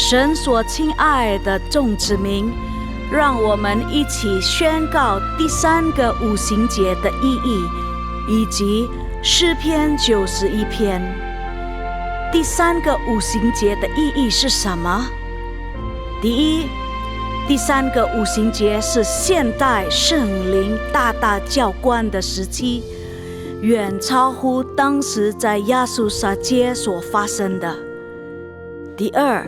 神所亲爱的众子民，让我们一起宣告第3个五旬节的意义，以及诗篇91篇。第3个五旬节的意义是什么？第一，第3个五旬节是现代圣灵大大浇灌的时期，远超乎当时在亚述撒街所发生的。第二，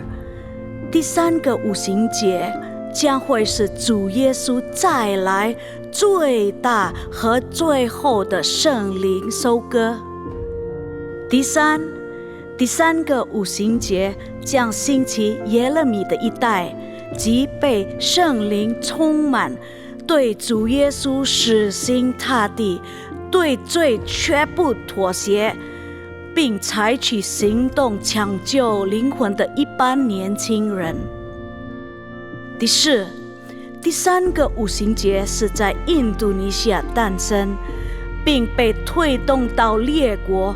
第3个五旬节将会是主耶稣再来最大和最后的圣灵收割。第三个五旬节将兴起耶勒米的一代，即被圣灵充满，对主耶稣死心塌地，对罪绝不妥协，并采取行动抢救灵魂的一般年轻人。第四，第3个五旬节是在印度尼西亚诞生，并被推动到列国。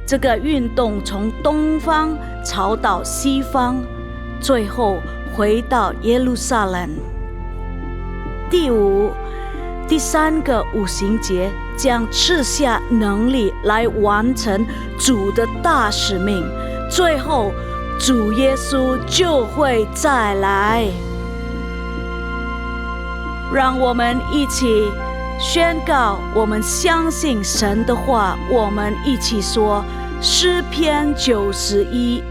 这个运动从东方朝到西方，最后回到耶路撒冷。第五，第3个五旬节将赐下能力来完成主的大使命，最后主耶稣就会再来。让我们一起宣告，我们相信神的话。我们一起说诗篇91：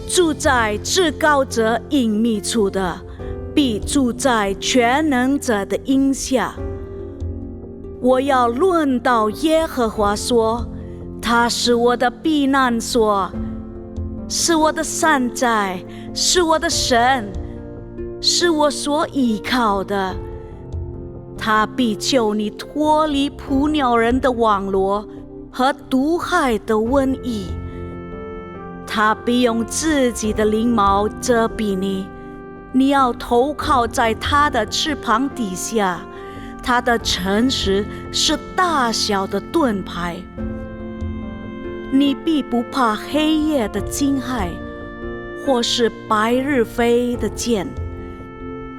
住在至高者隐秘处的，必住在全能者的荫下。我要论到耶和华说，他是我的避难所，是我的山寨，是我的神，是我所依靠的。他必救你脱离捕鸟人的网罗和毒害的瘟疫。他必用自己的翎毛遮蔽你，你要投靠在他的翅膀底下。他的诚实是大小的盾牌。你必不怕黑夜的惊骇，或是白日飞的箭，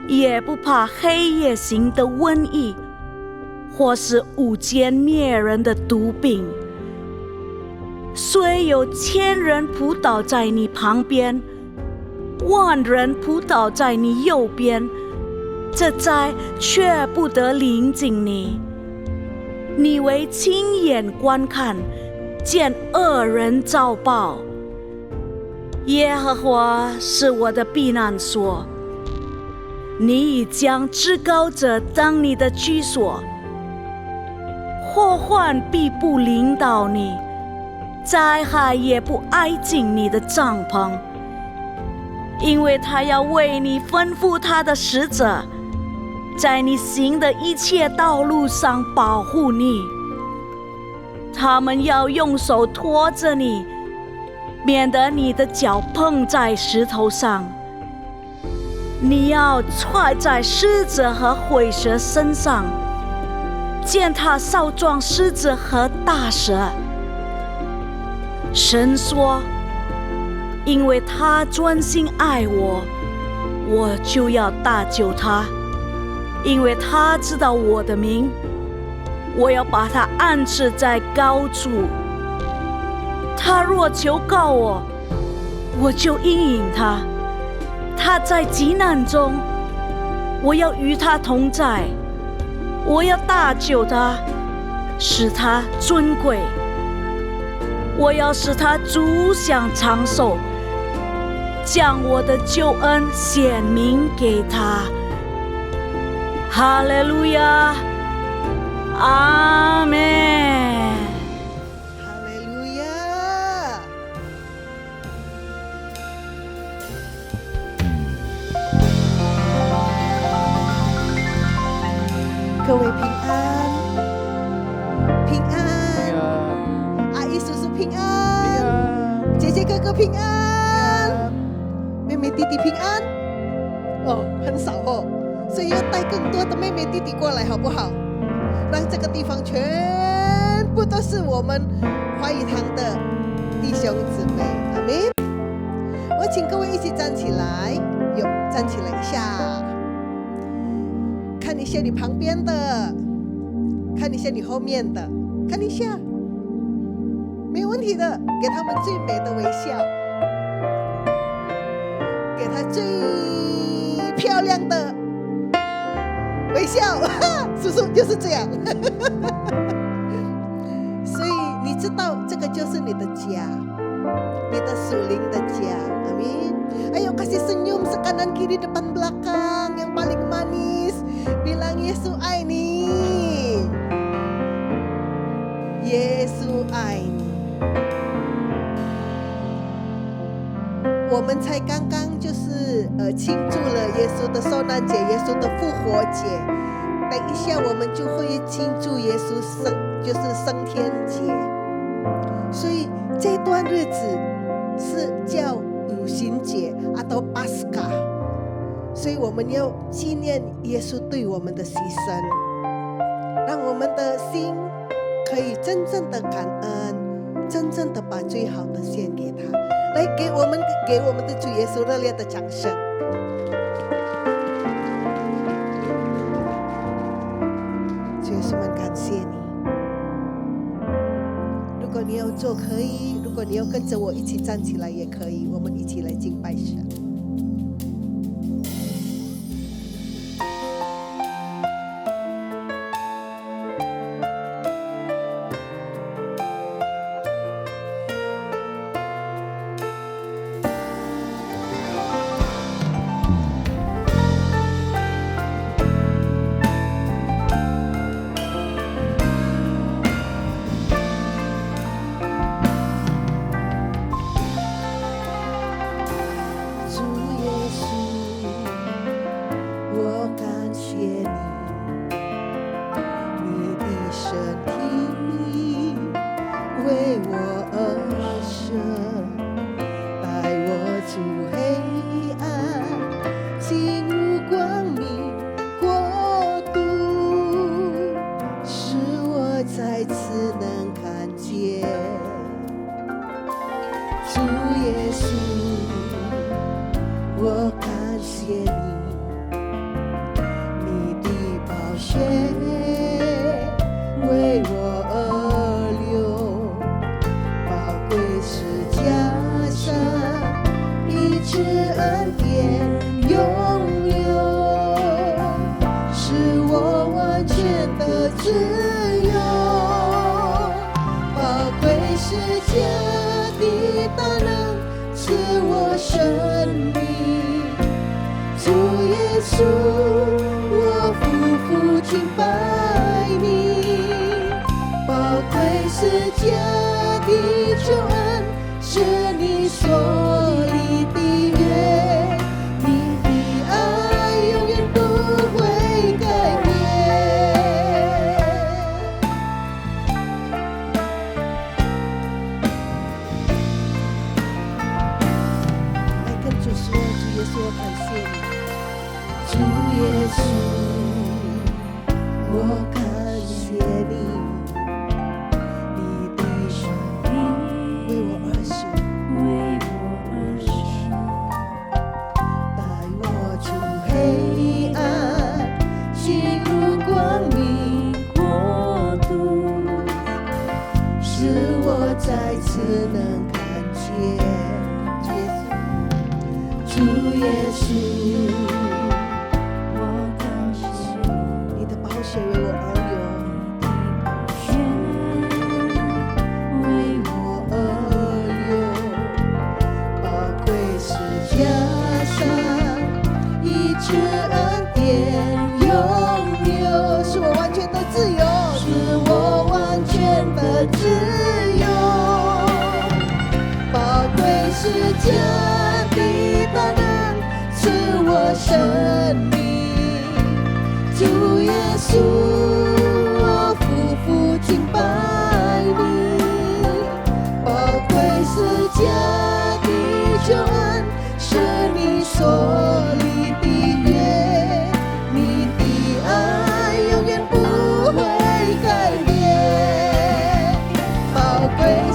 也不怕黑夜行的瘟疫，或是午间灭人的毒病。虽有1000人扑倒在你旁边，10000人扑倒在你右边，这灾却不得临近你。你为亲眼观看，见恶人遭报。耶和华是我的避难所，你已将至高者当你的居所。祸患必不临到你，灾害也不挨近你的帐篷，因为他要为你吩咐他的使者，在你行的一切道路上保护你。他们要用手托着你，免得你的脚碰在石头上。你要踹在狮子和虺蛇身上，践踏少壮狮子和大蛇。神说，因为他专心爱我，我就要搭救他。因为他知道我的名，我要把他安置在高处。他若求告我，我就应允他。他在急难中，我要与他同在。我要搭救他，使他尊贵。我要使他足享长寿，将我的救恩显明给他。哈利路亚，阿们。哈利路亚。各位平安，平安，阿姨叔叔平安，姐姐哥哥平安，妹妹弟弟平安。哦，很少哦。所以要带更多的妹妹弟弟过来，好不好？让这个地方全部都是我们华语堂的弟兄姊妹，阿们。请各位一起站起来，站起来一下，看一下你旁边的，看一下你后面的，看一下，没有问题的，给他们最美的微笑，给他最漂亮的微笑，叔叔就是这样。所以你知道，这个就是你的家，你的属灵的家。Amin. Ayo kasih senyum sekanan kiri depan belakang yang paling manis. Bilang Yesus爱你，耶稣爱你。我们才刚刚就是庆祝了耶稣的受难节，耶稣的复活节。等一下我们就会庆祝耶稣就是升天节。所以这段日子是叫五旬节atau Paskah， 所以我们要纪念耶稣对我们的牺牲，让我们的心可以真正的感恩，真正的把最好的献给他。来，给我们的主耶稣热烈的掌声。主耶稣们，感谢你。如果你要做可以，如果你要跟着我一起站起来也可以，我们一起来敬拜神。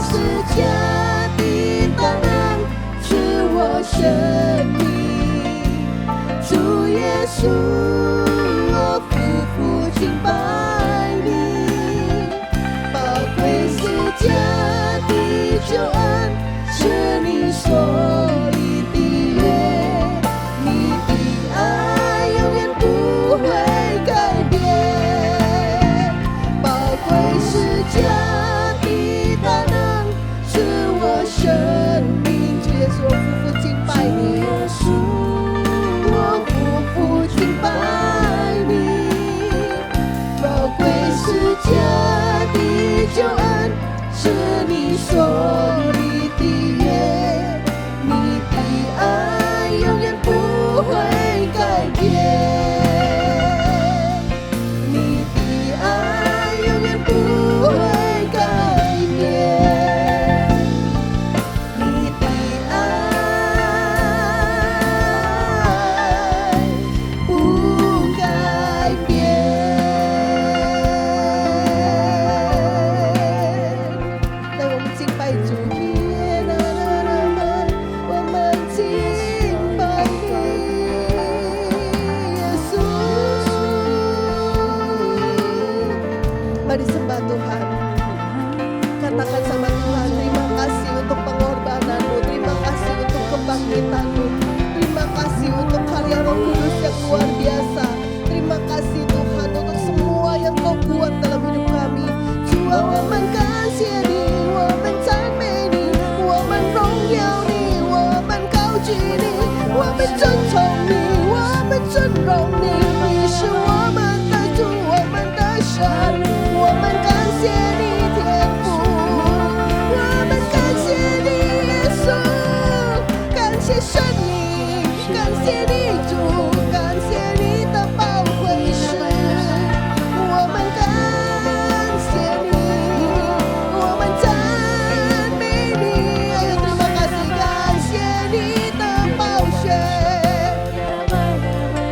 是家的大能，是我生稣，我夫妇敬拜你，宝贵十架的救恩是你所立的约，你的爱永远不会改变，宝贵十架的大能是我生命。主耶稣，我夫妇敬拜你，我夫妇敬拜你，宝贵十架的救恩是你所立的约，你的爱永远不会改变，你的爱永远不会改变，你的爱不改变。让我们敬拜主，我们敬拜你，耶稣。Mari sembah Tuhan. Katakan sama Tuhan, terima kasih untuk pengorbananmu, terima kasih untuk kebangkitanmu, terima kasih untuk karya Roh Kudus yang luar biasa. Terima kasih Tuhan untuk semua yang Kau buat dalam hidup kami. 主啊，我们感谢你，我们赞美你，我们荣耀你，我们高举你，我们尊崇你，我们尊荣你。你是我们的主，我们的神，我们感谢你天父，我们感谢你耶稣，感谢神灵，感谢你主，感谢你的宝贵使，我们感谢你，我们赞美你，terima kasih，感谢你的宝血，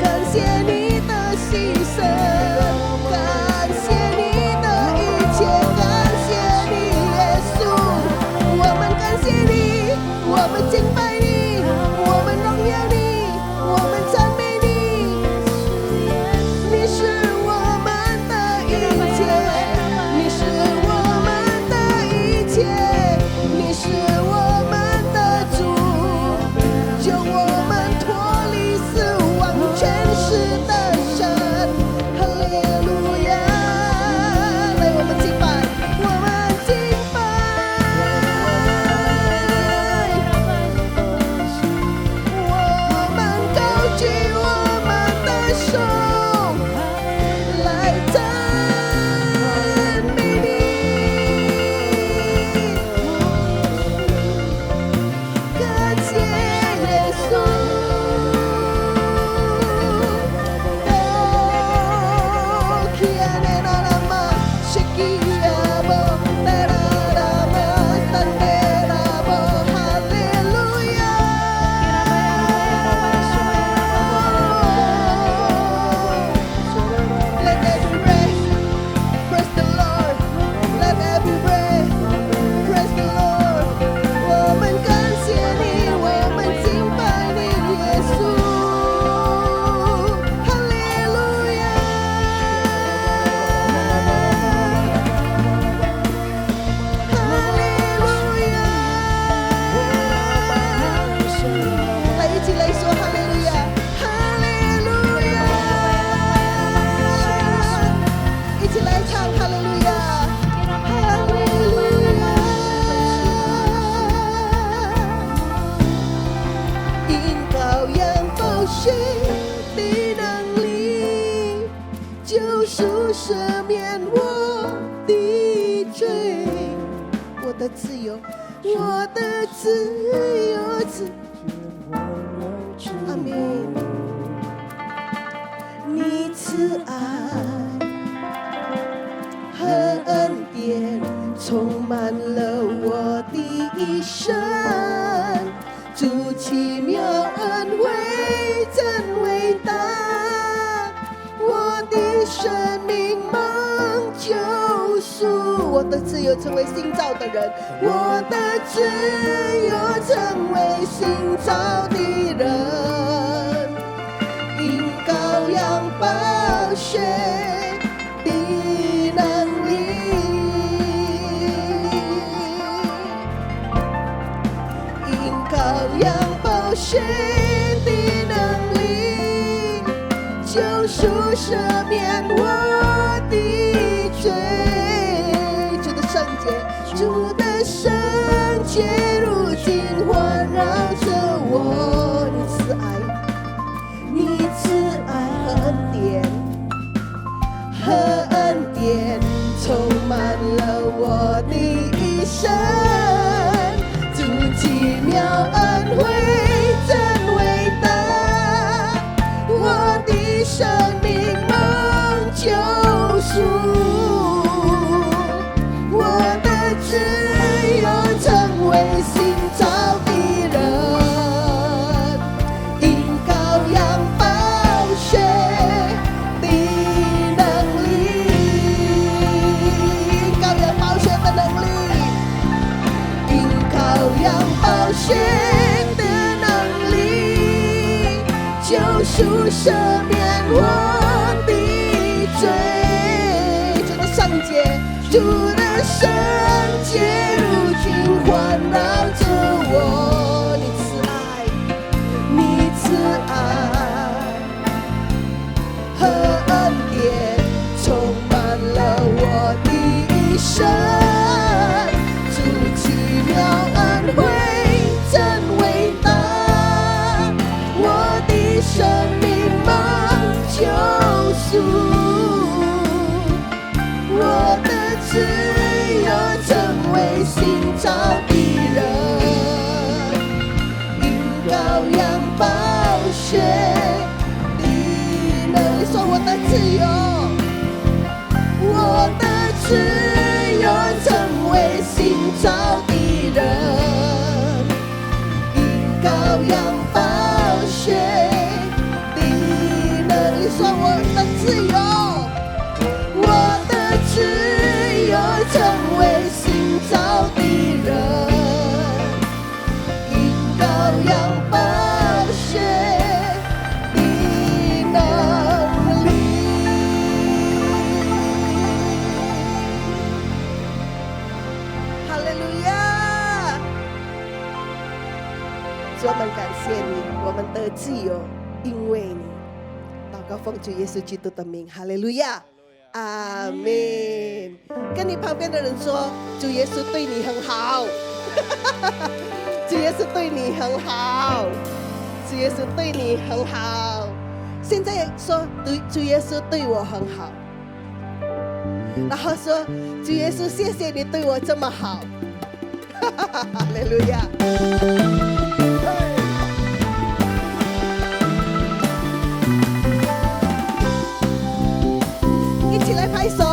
感谢你的牺牲，感谢你的一切，感谢你耶稣，我们感谢你，我们敬拜你，我们荣耀你，我们赞美你，你是我们的一切，你是我们的一切，你是我们的主，救我们脱离死亡权势的神，哈利路亚！来，我们敬拜，我们敬拜，我们高举我们的手来赞美你，感谢耶稣。Let every breath praise the Lord. Let every breath praise the Lord. 我们感谢你，我们敬拜你，耶稣。哈利路亚，哈利路亚。来，一起来说哈利路亚，哈利路亚。一起来唱哈利路亚，哈利路亚。因羔羊宝血的能力，救赎赦免我的罪，我的自由，我的自由，阿门。你慈爱和恩典充满了我的一生，主奇妙恩惠真伟大，我的生命蒙救赎，我的自由成为新造的人，我的自由成为新造的人，因羔宝血的能力，救赎赦免我的罪。主的圣洁，主的圣洁，如今环绕着我。你慈爱和恩典，和恩典充满了我的一生。主奇妙恩惠真伟大，我的生命蒙救赎，我的自由成为新造的人。因羔羊宝血的能力，羔羊宝血的能力，因羔羊宝血的能力，救赎赦免我的罪。主的圣洁，主的圣洁，如今环绕着我。你慈爱和恩典充满了我的一生。主奇妙恩惠真伟大，我的生命蒙救赎，我的自由成为新造的人。因羔羊宝血的能力，说我的自由，我的自由成为新造的人。因羔羊宝血的能力，说我的自由，我的自由成为新造的人。因羔羊宝血的能力。哈利路亚！主，我们感谢你，我们得自由，因为你。祷告奉主耶稣基督的名，哈利路亚，阿门。跟你旁边的人说，主耶稣对你很好。主耶稣对你很好，主耶稣对你很好。现在说，主耶稣对我很好，然后说，主耶稣谢谢你对我这么好。哈利路亚！一起来拍手。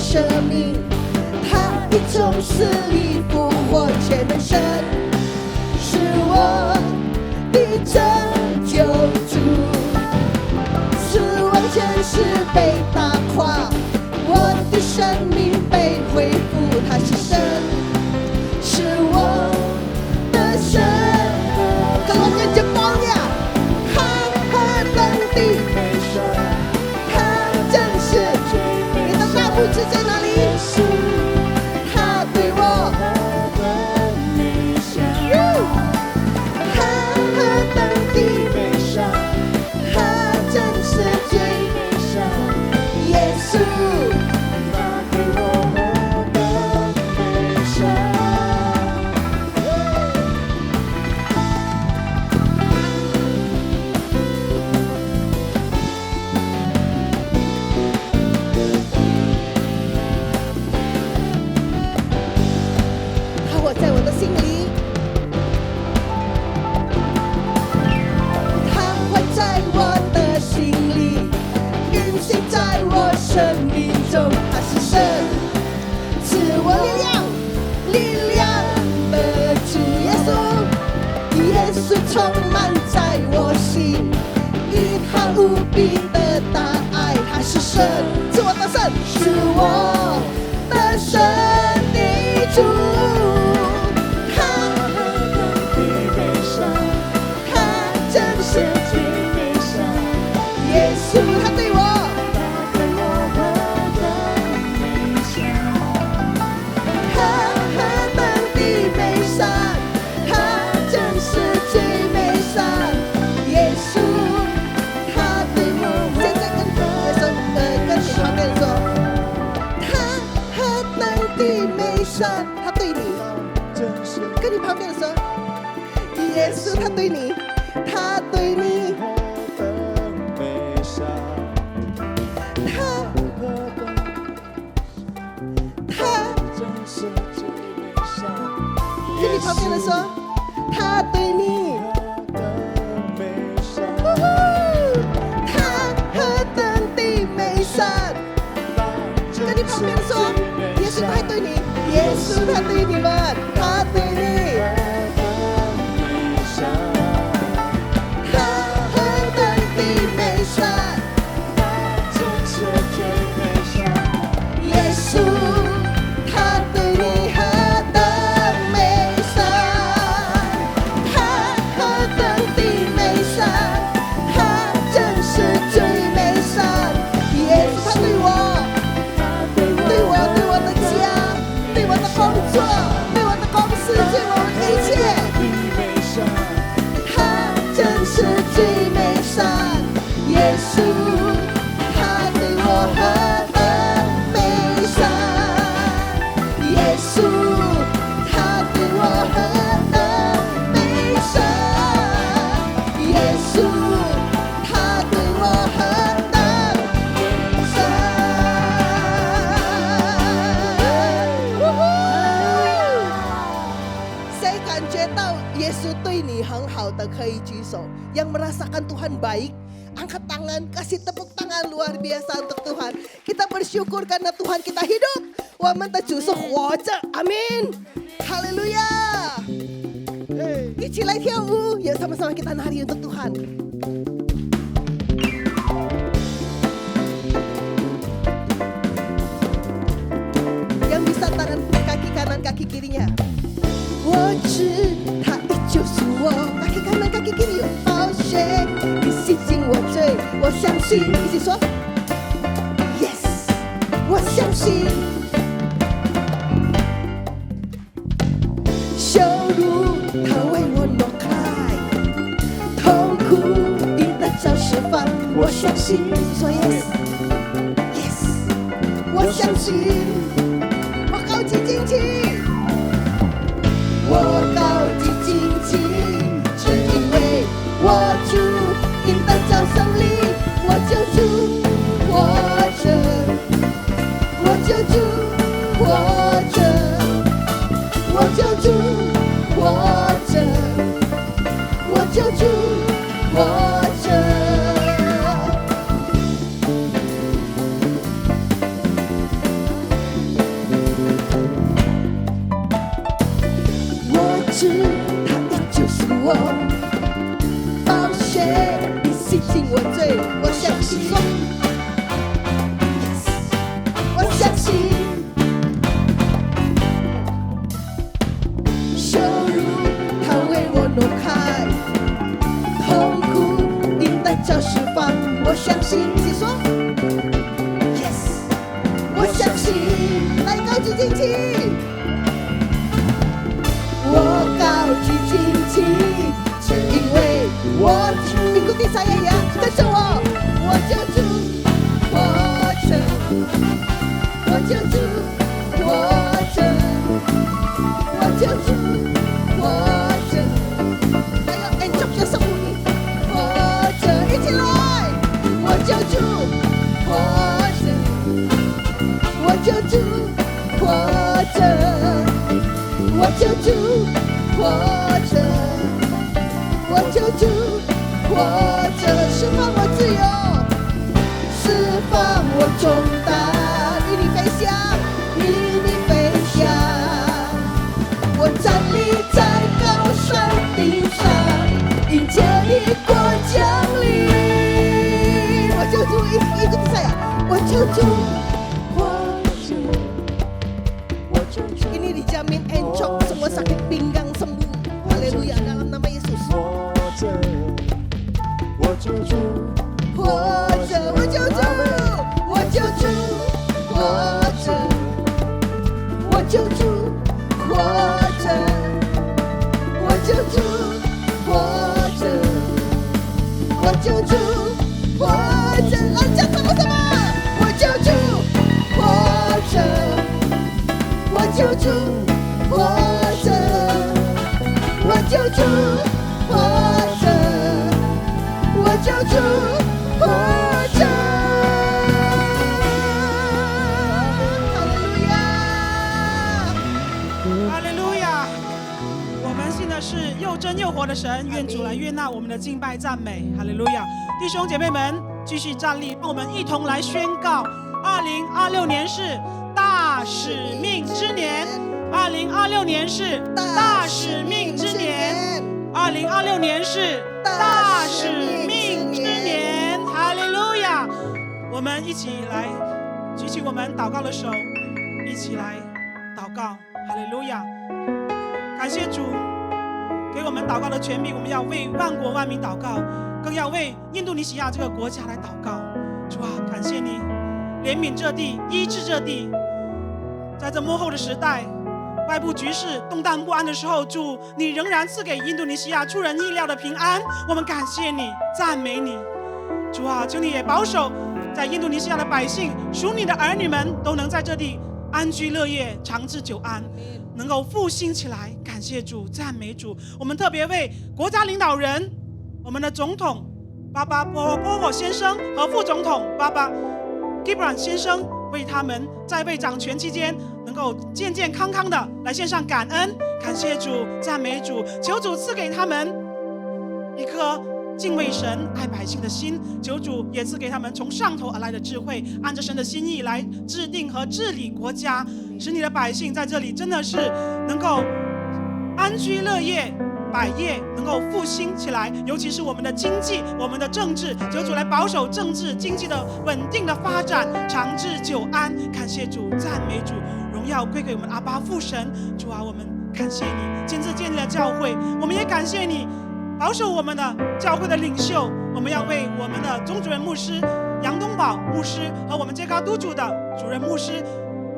生命，他已从死里复活，全能神是我的拯救主。死亡权势被打垮，我的生命被恢复，他是神，是我的神。跟我跟着报呀，他何等的美善，他真是你的大拇指在哪里？他对我他何等的美善，他真是最美善。耶稣他对我何等美善。无比的大爱，他是神，是我的神，是我的神的主。他真是最美善，耶稣他对我。他对你，跟你旁边的说，耶稣他对你，他对你，跟你旁边的说，他对你，他何等的美善，跟你旁边的说，耶稣他对你。耶稣他对你们，他对你，他何等的美善，耶稣他对你何等美善，他何等的美善，他真是最美善。耶稣他对我，对我的家。对我的工作，对我的公司，对我的一切，他真是最美善。耶稣，他对我何等美善。耶稣，他对我何等美善。耶稣，他对我何等美善。感觉到耶稣对你很好的可以举手，yang merasakan Tuhan baik angkat tangan, kasih tepuk tangan luar biasa untuk Tuhan. Kita bersyukur karena Tuhan kita hidup, 我们的主是活着，阿们，哈利路亚！一起来跳舞，也sama-sama kita nari untuk Tuhan。Yang bisa tangan kaki kanan kaki kirinya。我知他依旧是我kaki kanan kaki kiri 宝血，你洗净我罪，我相信，一起说 ，Yes， 我相信。羞辱他为我挪开，痛苦因得着释放，我相信，说 Yes，Yes， 我相信，我高举旌旗。我高举旌旗，是因为我主因得着胜利，我救主活着，我救主活着，我救主活着，我救主活着。是他依旧是我，宝血你洗净我罪，我相信说 ，Yes， 我相信。羞辱他为我挪开，痛苦因得着释放，我相信。一起说 ，Yes， 我相信。来高举旌旗。我高举旌旗，是因为我ikuti saya ya， 跟着我，我救主活着，我救主活着，我救主活着，还有 enjoy 的生活，活着，一起来，我救主活着，我救主活着。我救主活着，我救主活着，释放我自由，释放我重担，与你飞翔。求主，ini dijamin encok semua sakit pinggang sembuh. Haleluya dalam nama Yesus. 我救主，活着，我救主，我救主，活着，我救主，活着，我救主，活着，我救主，活着，讲什么？我救主，活着，我救主，活着，我救主，活着。我救主活着，哈利路亚！我们信的是又真又活的神，愿主来悦纳我们的敬拜赞美。哈利路亚！弟兄姐妹们，继续站立，让我们一同来宣告：2026年是大使命之年。2026年是大使命之年。2026年是大使命之年。哈利路亚！我们一起来举起我们祷告的手，一起来祷告。哈利路亚！感谢主给我们祷告的权柄，我们要为万国万民祷告，更要为印度尼西亚这个国家来祷告。主啊，感谢你怜悯这地，医治这地。在这末后的时代，外部局势动荡不安的时候，主，你仍然赐给印度尼西亚出人意料的平安。我们感谢你，赞美你。主啊，求你也保守在印度尼西亚的百姓，属你的儿女们都能在这地安居乐业，长治久安，能够复兴起来。感谢主，赞美主。我们特别为国家领导人，我们的总统巴巴波波先生和副总统巴巴吉布朗先生，为他们在位掌权期间能够健健康康的来献上感恩。感谢主，赞美主，求主赐给他们一颗敬畏神爱百姓的心，求主也赐给他们从上头而来的智慧，按着神的心意来制定和治理国家，使你的百姓在这里真的是能够安居乐业，百业能够复兴起来，尤其是我们的经济，我们的政治，求主来保守政治经济的稳定的发展，长治久安。感谢主，赞美主，荣耀归给我们阿爸父神。主啊，我们感谢你亲自建立了教会，我们也感谢你保守我们的教会的领袖。我们要为我们的总主任牧师杨东宝牧师和我们接高督主的主任牧师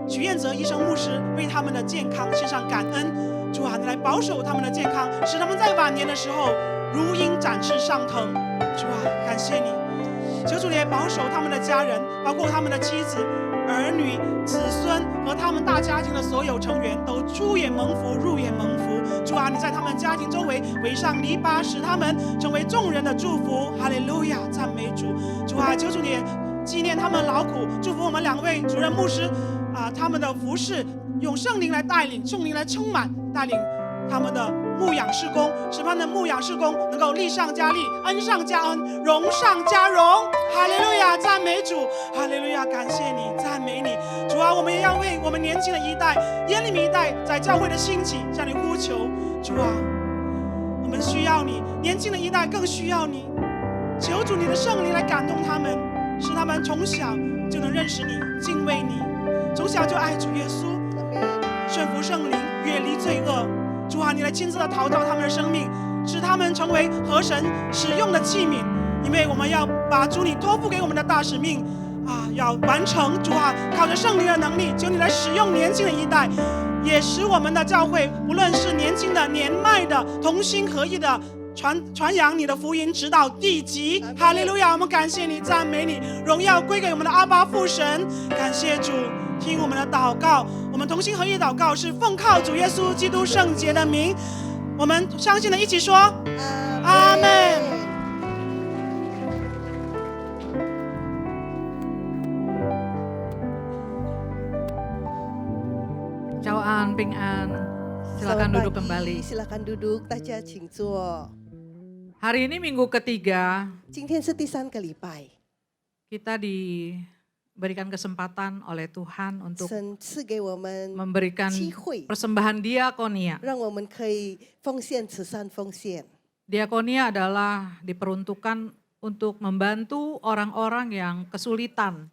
许彦泽医生牧师，为他们的健康献上感恩。主啊，你来保守他们的健康，使他们在晚年的时候如鹰展翅上腾。主啊，感谢你，求主也保守他们的家人，包括他们的妻子、儿女、子孙和他们大家庭的所有成员都出也蒙福，入也蒙福。主啊，你在他们家庭周围围上篱笆，使他们成为众人的祝福。哈利路亚，赞美主。主啊，求主你也纪念他们劳苦，祝福我们2位主任牧师他们的服事用圣灵来带领，圣灵来充满带领他们的牧养事工，使他们的牧养事工能够力上加力，恩上加恩，荣上加荣。哈利路亚，赞美主，哈利路亚，感谢你，赞美你。主啊，我们也要为我们年轻的一代、耶利米一代在教会的兴起向你呼求。主啊，我们需要你，年轻的一代更需要你。求主你的圣灵来感动他们，使他们从小就能认识你，敬畏你，从小就爱主耶稣，顺服圣灵，远离罪恶。主啊，你来亲自的陶造他们的生命，使他们成为合神使用的器皿。因为我们要把主你托付给我们的大使命要完成。主啊，靠着圣灵的能力，求你来使用年轻的一代，也使我们的教会无论是年轻的、年迈的，同心合意的传扬你的福音，直到地极。哈利路亚，我们感谢你，赞美你，荣耀归给我们的阿爸父神。感谢主，听我们的祷告，我们同心合意祷告，是奉靠主耶稣基督圣洁的名。我们相信的一起说阿们。早安，平安。Silakan duduk kembali. Silakan duduk, 大家请坐。 Hari ini minggu ketiga, 今天是第3个礼拜， kita diberikan kesempatan oleh Tuhan untuk 神赐给我们 memberikan 机会， persembahan diakonia. 让我们可以奉献慈善奉献。 Diakonia adalah diperuntukkan untuk membantu orang-orang yang kesulitan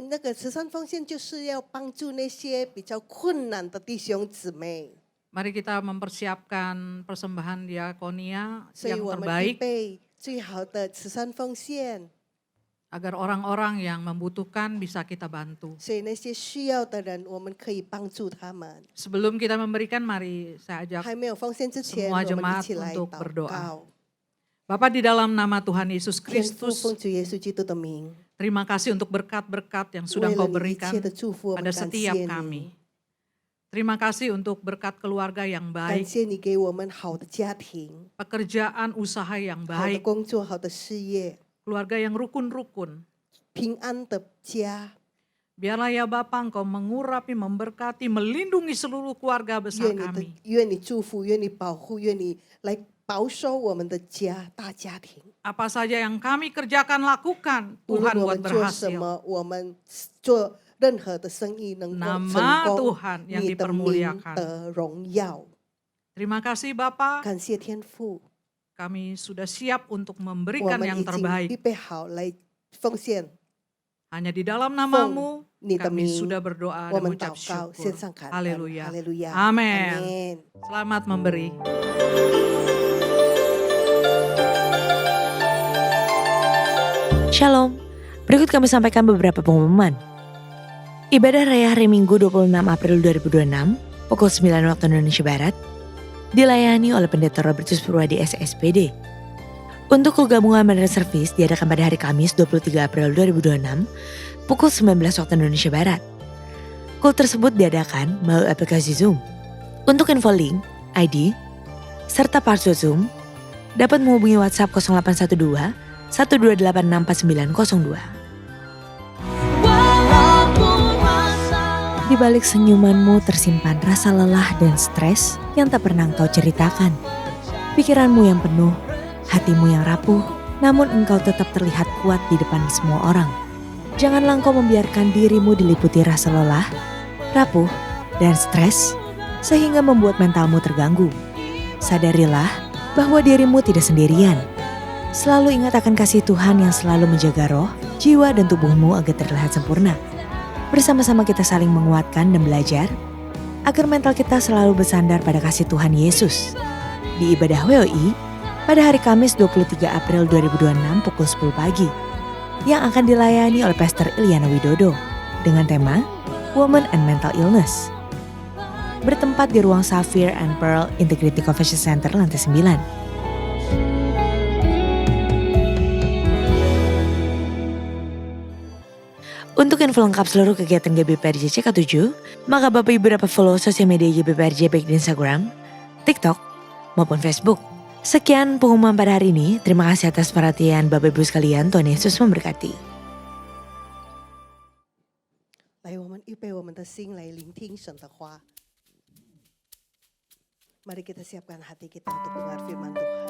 那个慈善奉献就是要帮助那些比较困难的弟兄姊妹， Mari kita mempersiapkan persembahan diakonia 所以 yang 我们预 terbaik 备最好的慈善奉献， agar orang-orang yang membutuhkan bisa kita bantu. 所以那些需要的人，我们可以帮助他们。 Sebelum kita memberikan, mari saya ajak 还没有奉献之前， semua 我们一 jemaat 起来 untuk 祷 berdoa. 告。 Bapa, di dalam nama Tuhan Yesus 天父， Kristus, 奉主耶稣基督的名， terima kasih untuk berkat-berkat yang 为 sudah 了 Kau 你一 berikan 切的祝福，我们 pada 感 setiap 谢 kami. 你， Terima kasih untuk berkat keluarga yang 感 baik, 谢你给我们好的家庭、 pekerjaan usaha yang 好的 baik, 工作、好的事业、 keluarga yang rukun-rukun. 平安的家。 Biarlah ya Bapa, Engkau mengurapi, memberkati, melindungi seluruh keluarga besar 愿你 kami. 祝福，愿你保护，愿你来保守我们的家大家庭。 Apa saja yang kami kerjakan, lakukan, 无 Tuhan 论我 buat 们做什 berhasil. 么，我们做任何的生意能够成 Nama 功， Tuhan yang 你的名 dipermuliakan. 的荣耀。 Terima kasih Bapa, 感谢天父， kami sudah siap untuk 我 memberikan 们 yang 已经 terbaik. 预备好来奉献 Hanya di dalam namamu 你的 kami 名， sudah berdoa 我 dan 们 mengucap 祷告，献 syukur. 上感恩。 Haleluya. 哈利路亚， Amin. 阿门。 Selamat memberi. Shalom, berikut kami sampaikan beberapa pengumuman. Ibadah Raya Hari Minggu 26 April 2026, pukul 9 waktu Indonesia Barat, dilayani oleh Pendeta Robertus Purwadi SSPD. Untuk kul gabungan dan servis diadakan pada hari Kamis 23 April 2026, pukul 19 waktu Indonesia Barat. Kul tersebut diadakan melalui aplikasi Zoom. Untuk info link, ID, serta password Zoom, dapat menghubungi WhatsApp 0812 1286902. Di balik senyumanmu tersimpan rasa lelah dan stres yang tak pernah engkau ceritakan. Pikiranmu yang penuh, hatimu yang rapuh, namun engkau tetap terlihat kuat di depan semua orang. Janganlah engkau membiarkan dirimu diliputi rasa lelah, rapuh, dan stres sehingga membuat mentalmu terganggu. Sadarilah bahwa dirimu tidak sendirian. Selalu ingat akan kasih Tuhan yang selalu menjaga roh, jiwa, dan tubuhmu agar terlihat sempurna. Bersama-sama kita saling menguatkan dan belajar agar mental kita selalu bersandar pada kasih Tuhan Yesus. Di ibadah WOI pada hari Kamis 23 April 2026 pukul 10 pagi yang akan dilayani oleh Pastor Ilyana Widodo dengan tema Women and Mental Illness. Bertempat di ruang Sapphire and Pearl Integrity Convention Center lantai 9. Untuk info lengkap seluruh kegiatan GBPRJ CK7, maka Bapak Ibu dapat follow sosial media GBPRJ baik di Instagram, TikTok, maupun Facebook. Sekian pengumuman pada hari ini. Terima kasih atas perhatian Bapak Ibu sekalian. Tuhan Yesus memberkati. 来，我们预备我们的心来聆听神的话。Mari kita siapkan hati kita untuk dengar firman Tuhan.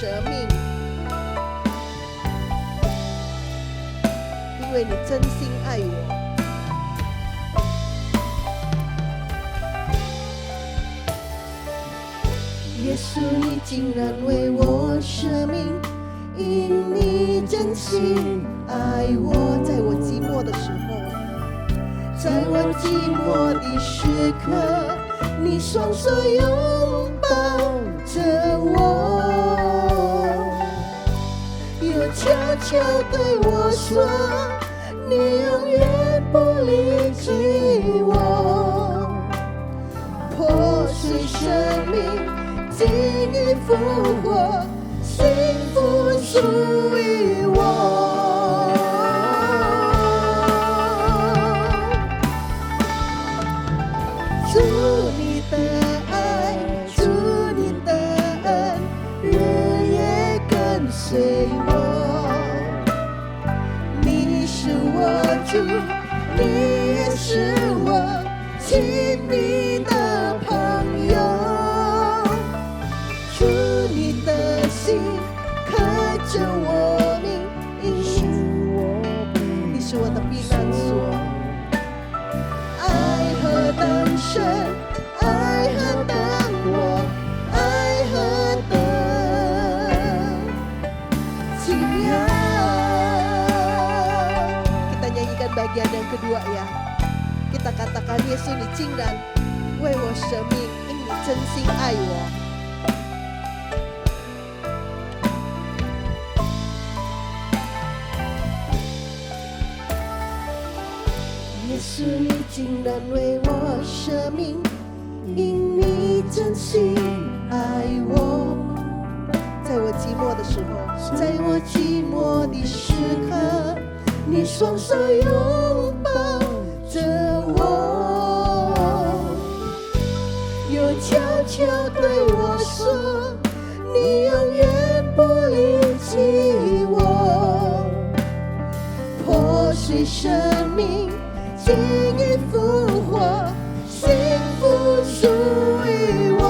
舍命，因为你真心爱我。耶稣，你竟然为我舍命，因你真心爱我。在我寂寞的时候，在我寂寞的时刻，你双手拥抱着我，又悄悄对我说，你永远不离弃我。破碎生命，基于复活，幸福属于我。主你的爱，主你的恩，日夜跟随我。你是我主，你也是我亲密的朋友。主你的心刻着我名，你是我的避难所。爱何等深，爱何等广，爱何等奇妙。Kita nyanyikan bagian yang kedua ya. Kita katakan, Yesus你竟然为我舍命，因你真心爱我。耶稣，你竟然为我舍命，因你真心爱我。在我寂寞的时候，在我寂寞的时刻，你双手拥抱着我，又悄悄对我说，你永远不离弃我。破碎生命，基于复活，幸福属于我。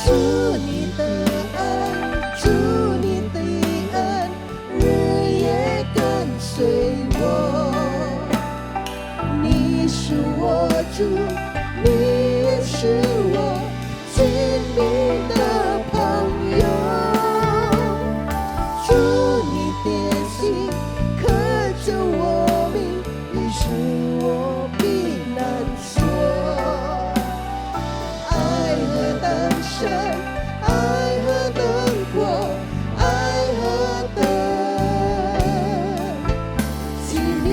主你的爱，主你的恩，日夜跟随我。你是我主，你也是我亲密的朋友。主你的心刻着我名，你是我避难所。爱何等深，爱何等广，爱何等奇妙。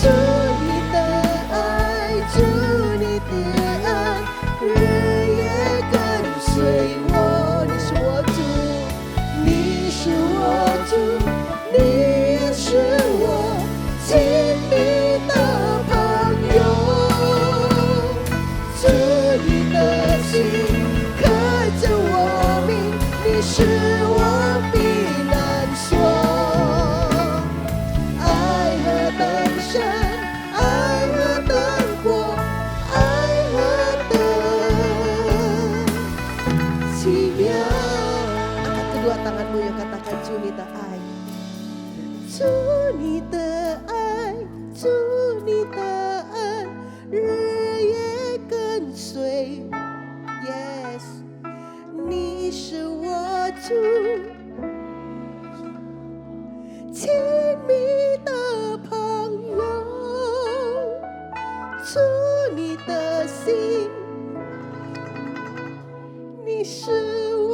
主你的爱，主你的恩，日夜跟随我。你是我主，你是我主，你也是我亲密的朋友。主你的心刻着我名，你是我避难所。爱何等深，爱何等广，爱何等奇妙。Angkat kedua tanganmu yang katakan,主你的爱，主你的爱，主你的恩，日夜跟随。Yes， 你是我主，亲密的朋友。主你的心，你是我。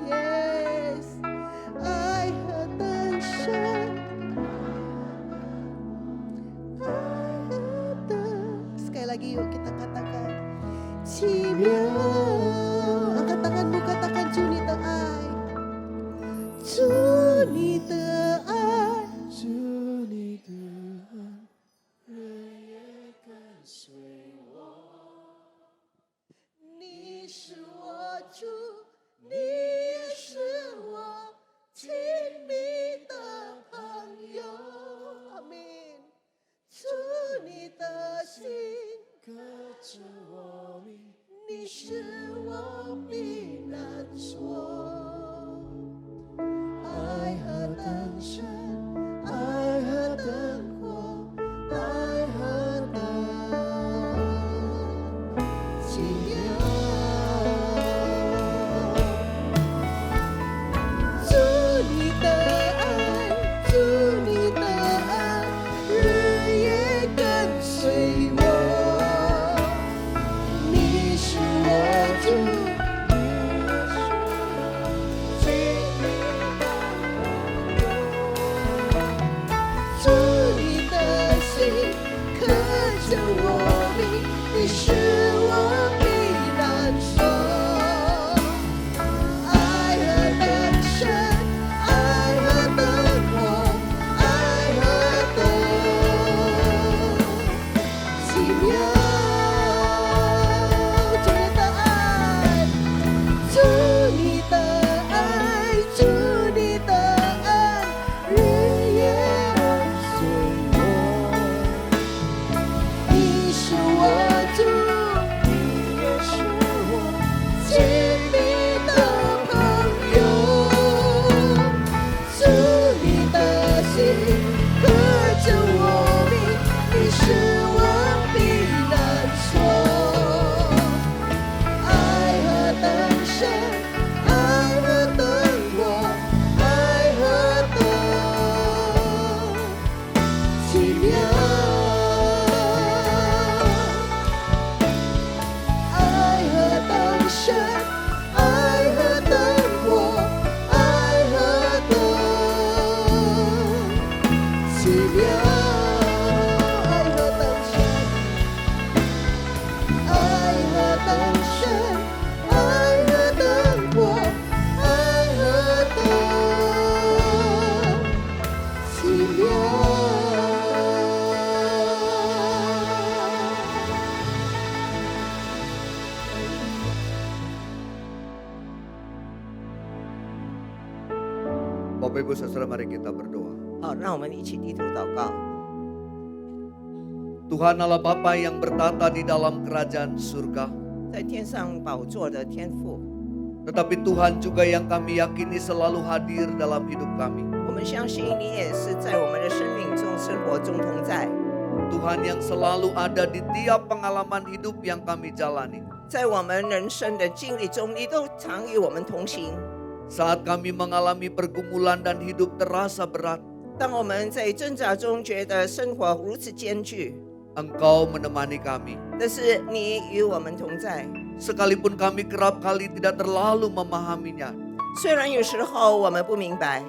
Yes， 爱何等深，爱何等。Sekali lagi yuk kita katakan, 奇妙。Angkat tanganmu, katakan, 主你的爱，主你的爱，主你的爱，日夜跟随我。你爱何等深，爱何等广，爱何等奇妙，爱何等深，爱何等深，爱何等广，爱何等奇妙。Bapak Ibu Saudara, mari kita berdoa. 好，让我们一起低头祷告。 Tuhan Allah Bapa yang bertata di dalam kerajaan surga, 在天上宝座的天父， tetapi Tuhan juga yang kami yakini selalu hadir dalam hidup kami. 我们相信你也是在我们的生命中、生活中同在， Tuhan yang selalu ada di tiap pengalaman hidup yang kami jalani. 在我们人生的经历中，你都常与我们同行。 Saat kami mengalami pergumulan dan hidup terasa berat, 当我们在挣扎中觉得生活如此艰巨， Engkau menemani kami. 但是你与我们同在。 Sekalipun kami kerap kali tidak terlalu memahaminya. 虽然有时候我们不明白，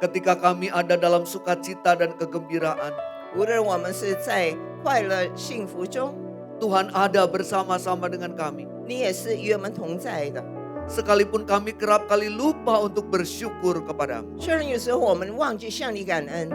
Ketika kami ada dalam sukacita dan kegembiraan, 无论我们是在快乐幸福中， Tuhan ada bersama-sama dengan kami. 你也是与我们同在的。 Sekalipun kami kerap kali lupa untuk bersyukur kepadamu. 虽然有时候我们忘记向你感恩，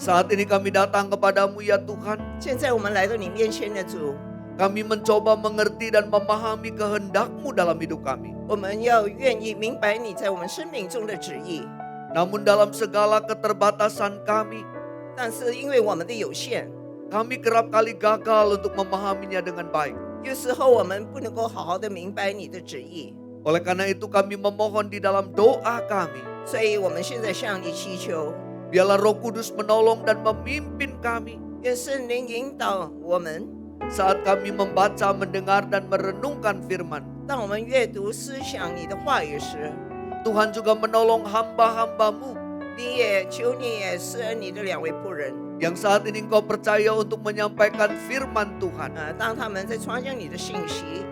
Saat ini kami datang kepadamu ya Tuhan. 现在我们来到你面前的主， Kami mencoba mengerti dan memahami kehendak-Mu dalam hidup kami. 我们要愿意明白你在我们生命中的旨意。 Namun dalam segala keterbatasan kami, 但是因为我们的有限， kami kerap kali gagal untuk memahaminya dengan baik. 有时候我们不能够好好的明白你的旨意， Oleh karena itu kami memohon di dalam doa kami. 所以我们现在向你祈求， Biarlah Roh Kudus menolong dan memimpin kami. 愿圣灵引导我们。 Saat kami membaca, mendengar, dan merenungkan firman, 当我们阅读思想你的话语时， Tuhan juga menolong hamba-hamba-Mu 你也求你也施恩你的两位仆人， yang saat ini Engkau percaya untuk menyampaikan firman Tuhan 当他们在传讲你的信息，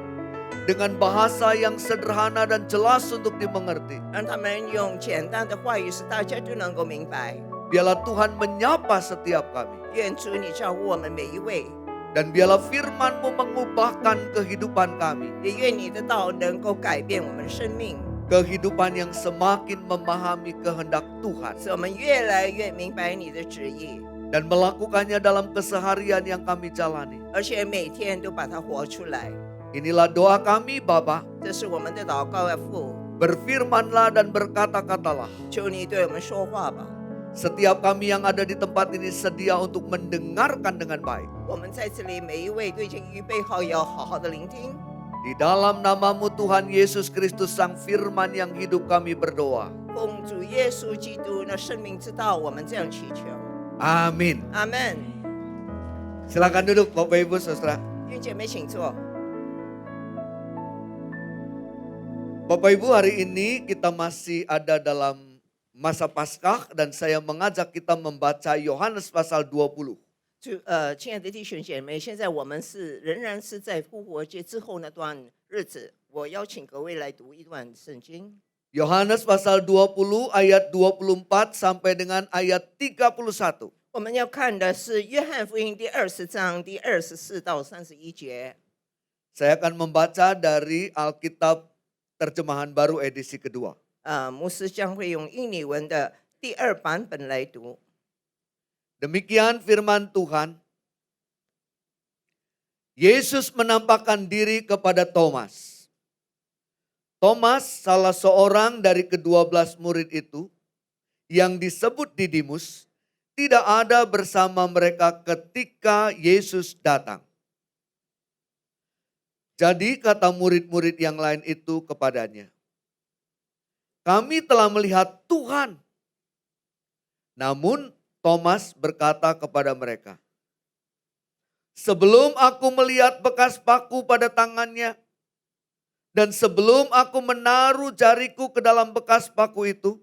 dengan bahasa yang sederhana dan jelas untuk dimengerti. 让他们用简单的话语使大家都能够明白。 Biarlah Tuhan menyapa setiap kami. 愿主你照顾我们每一位， Dan biarlah firman-Mu mengubahkan kehidupan kami. 也愿你的道能够改变我们的生命， Kehidupan yang semakin memahami kehendak Tuhan. 使我们越来越明白你的旨意， Dan melakukannya dalam keseharian yang kami jalani. 而且每天都把它活出来。 Inilah doa kami Bapa. 这是我们的祷告啊，父， Berfirmanlah dan berkata-katalah. 求你对我们说话吧。 Setiap kami yang ada di tempat ini sedia untuk mendengarkan dengan baik. 我们在这里每一位都已经预备好要好好的聆听。 Di dalam nama-Mu Tuhan Yesus Kristus Sang Firman yang hidup kami berdoa. 奉主耶稣基督那生命之道，我们这样祈求。 Amin. 阿门。 Silakan duduk Bapak Ibu Saudara. 愿姐妹请坐。 Bapak Ibu, hari ini kita masih ada dalam masa Paskah dan saya mengajak kita membaca Yohanes pasal 20. 亲爱的弟兄姐妹，现在我们仍然是在复活节之后那段日子，我邀请各位来读一段圣经。 Yohanes pasal 20 ayat 24 sampai dengan ayat 31. 我们要看的是约翰福音第20章第24到31节。 Saya akan membaca dari Alkitab Terjemahan Baru edisi kedua. 牧师将会用印尼文的第2版本来读。 Demikian firman Tuhan. Yesus menampakkan diri kepada Thomas. Thomas, salah seorang dari ke-12 murid itu, yang disebut Didimus, tidak ada bersama mereka ketika Yesus datang. Jadi kata murid-murid yang lain itu kepadanya, "Kami telah melihat Tuhan." Namun Thomas berkata kepada mereka, "Sebelum aku melihat bekas paku pada tangannya, dan sebelum aku menaruh jariku ke dalam bekas paku itu,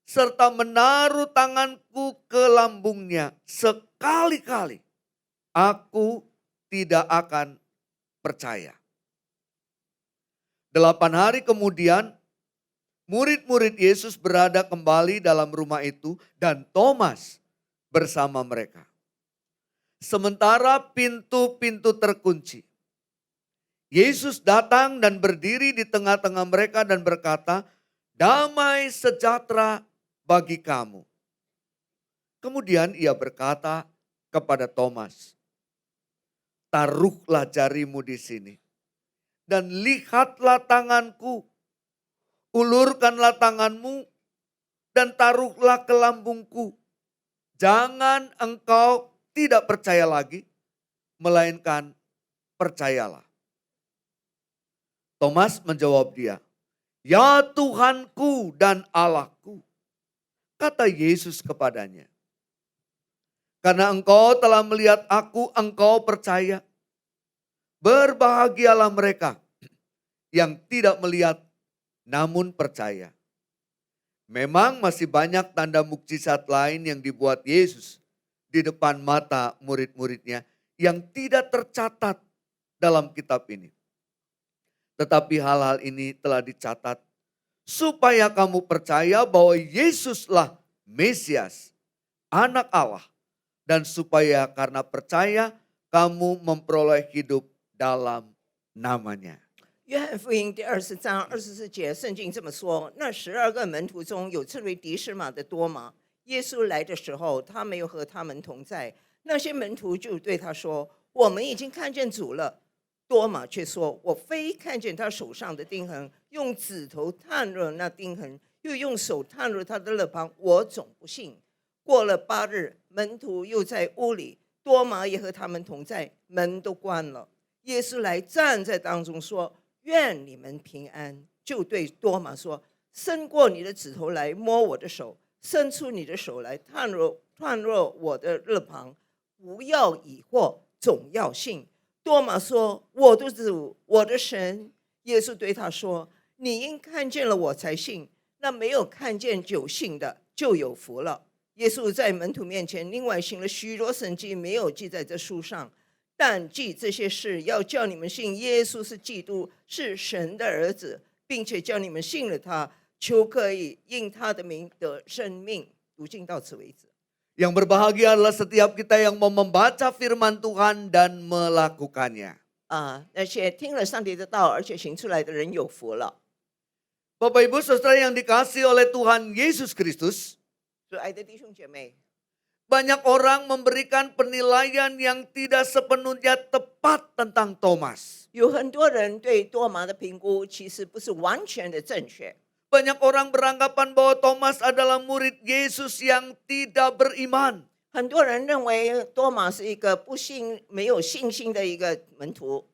serta menaruh tanganku ke lambungnya sekali-kali, aku tidak akan percaya. 8 hari kemudian, murid-murid Yesus berada kembali dalam rumah itu dan Thomas bersama mereka. Sementara pintu-pintu terkunci, Yesus datang dan berdiri di tengah-tengah mereka dan berkata, "Damai sejahtera bagi kamu." Kemudian ia berkata kepada Thomas, "Taruhlah jarimu di sini dan lihatlah tanganku. Ulurkanlah tanganmu dan taruhlah ke lambungku. Jangan engkau tidak percaya lagi, melainkan percayalah." Thomas menjawab dia, "Ya Tuhanku dan Allahku." Kata Yesus kepadanya, "Karena engkau telah melihat aku, engkau percaya. Berbahagialah mereka yang tidak melihat namun percaya." Memang masih banyak tanda mukjizat lain yang dibuat Yesus di depan mata murid-muridnya yang tidak tercatat dalam kitab ini. Tetapi hal-hal ini telah dicatat supaya kamu percaya bahwa Yesuslah Mesias, Anak Allah, dan supaya karena percaya kamu memperoleh hidup dalam namanya. 约翰福音第20章24节，圣经这么说：那12个门徒中有称为迪士马的多马，耶稣来的时候，他没有和他们同在。那些门徒就对他说：“我们已经看见主了。”多马却说：“我非看见他手上的钉痕，用指头探入那钉痕，又用手探入他的肋旁，我总不信。”过了8日，门徒又在屋里，多马也和他们同在，门都关了。耶稣来站在当中说：“愿你们平安。”就对多马说：“伸过你的指头来摸我的手，伸出你的手来探入我的肋旁，不要疑惑，总要信。”多马说：“我的主，我的神。”耶稣对他说：“你因看见了我才信，那没有看见就信的就有福了。”耶稣在门徒面前另外行了许多神迹，没有记在这书上，但记这些事，要叫你们信耶稣是基督，是神的儿子，并且叫你们信了他，就可以因他的名得生命。读经到此为止。 Yang berbahagia adalah setiap kita yang mau membaca firman Tuhan dan melakukannya. 那些听了上帝的道而且行出来的人有福了。 Bapak Ibu Saudara yang dikasihi oleh Tuhan Yesus Kristus, 所以爱的弟兄姐妹， banyak orang memberikan penilaian yang tidak sepenuhnya tepat tentang Thomas. 有很多人对多马的评估其实不是完全的正确。 Banyak orang beranggapan bahwa Thomas adalah murid Yesus yang tidak beriman. 很多人认为多马是一个没有信心的一个门徒。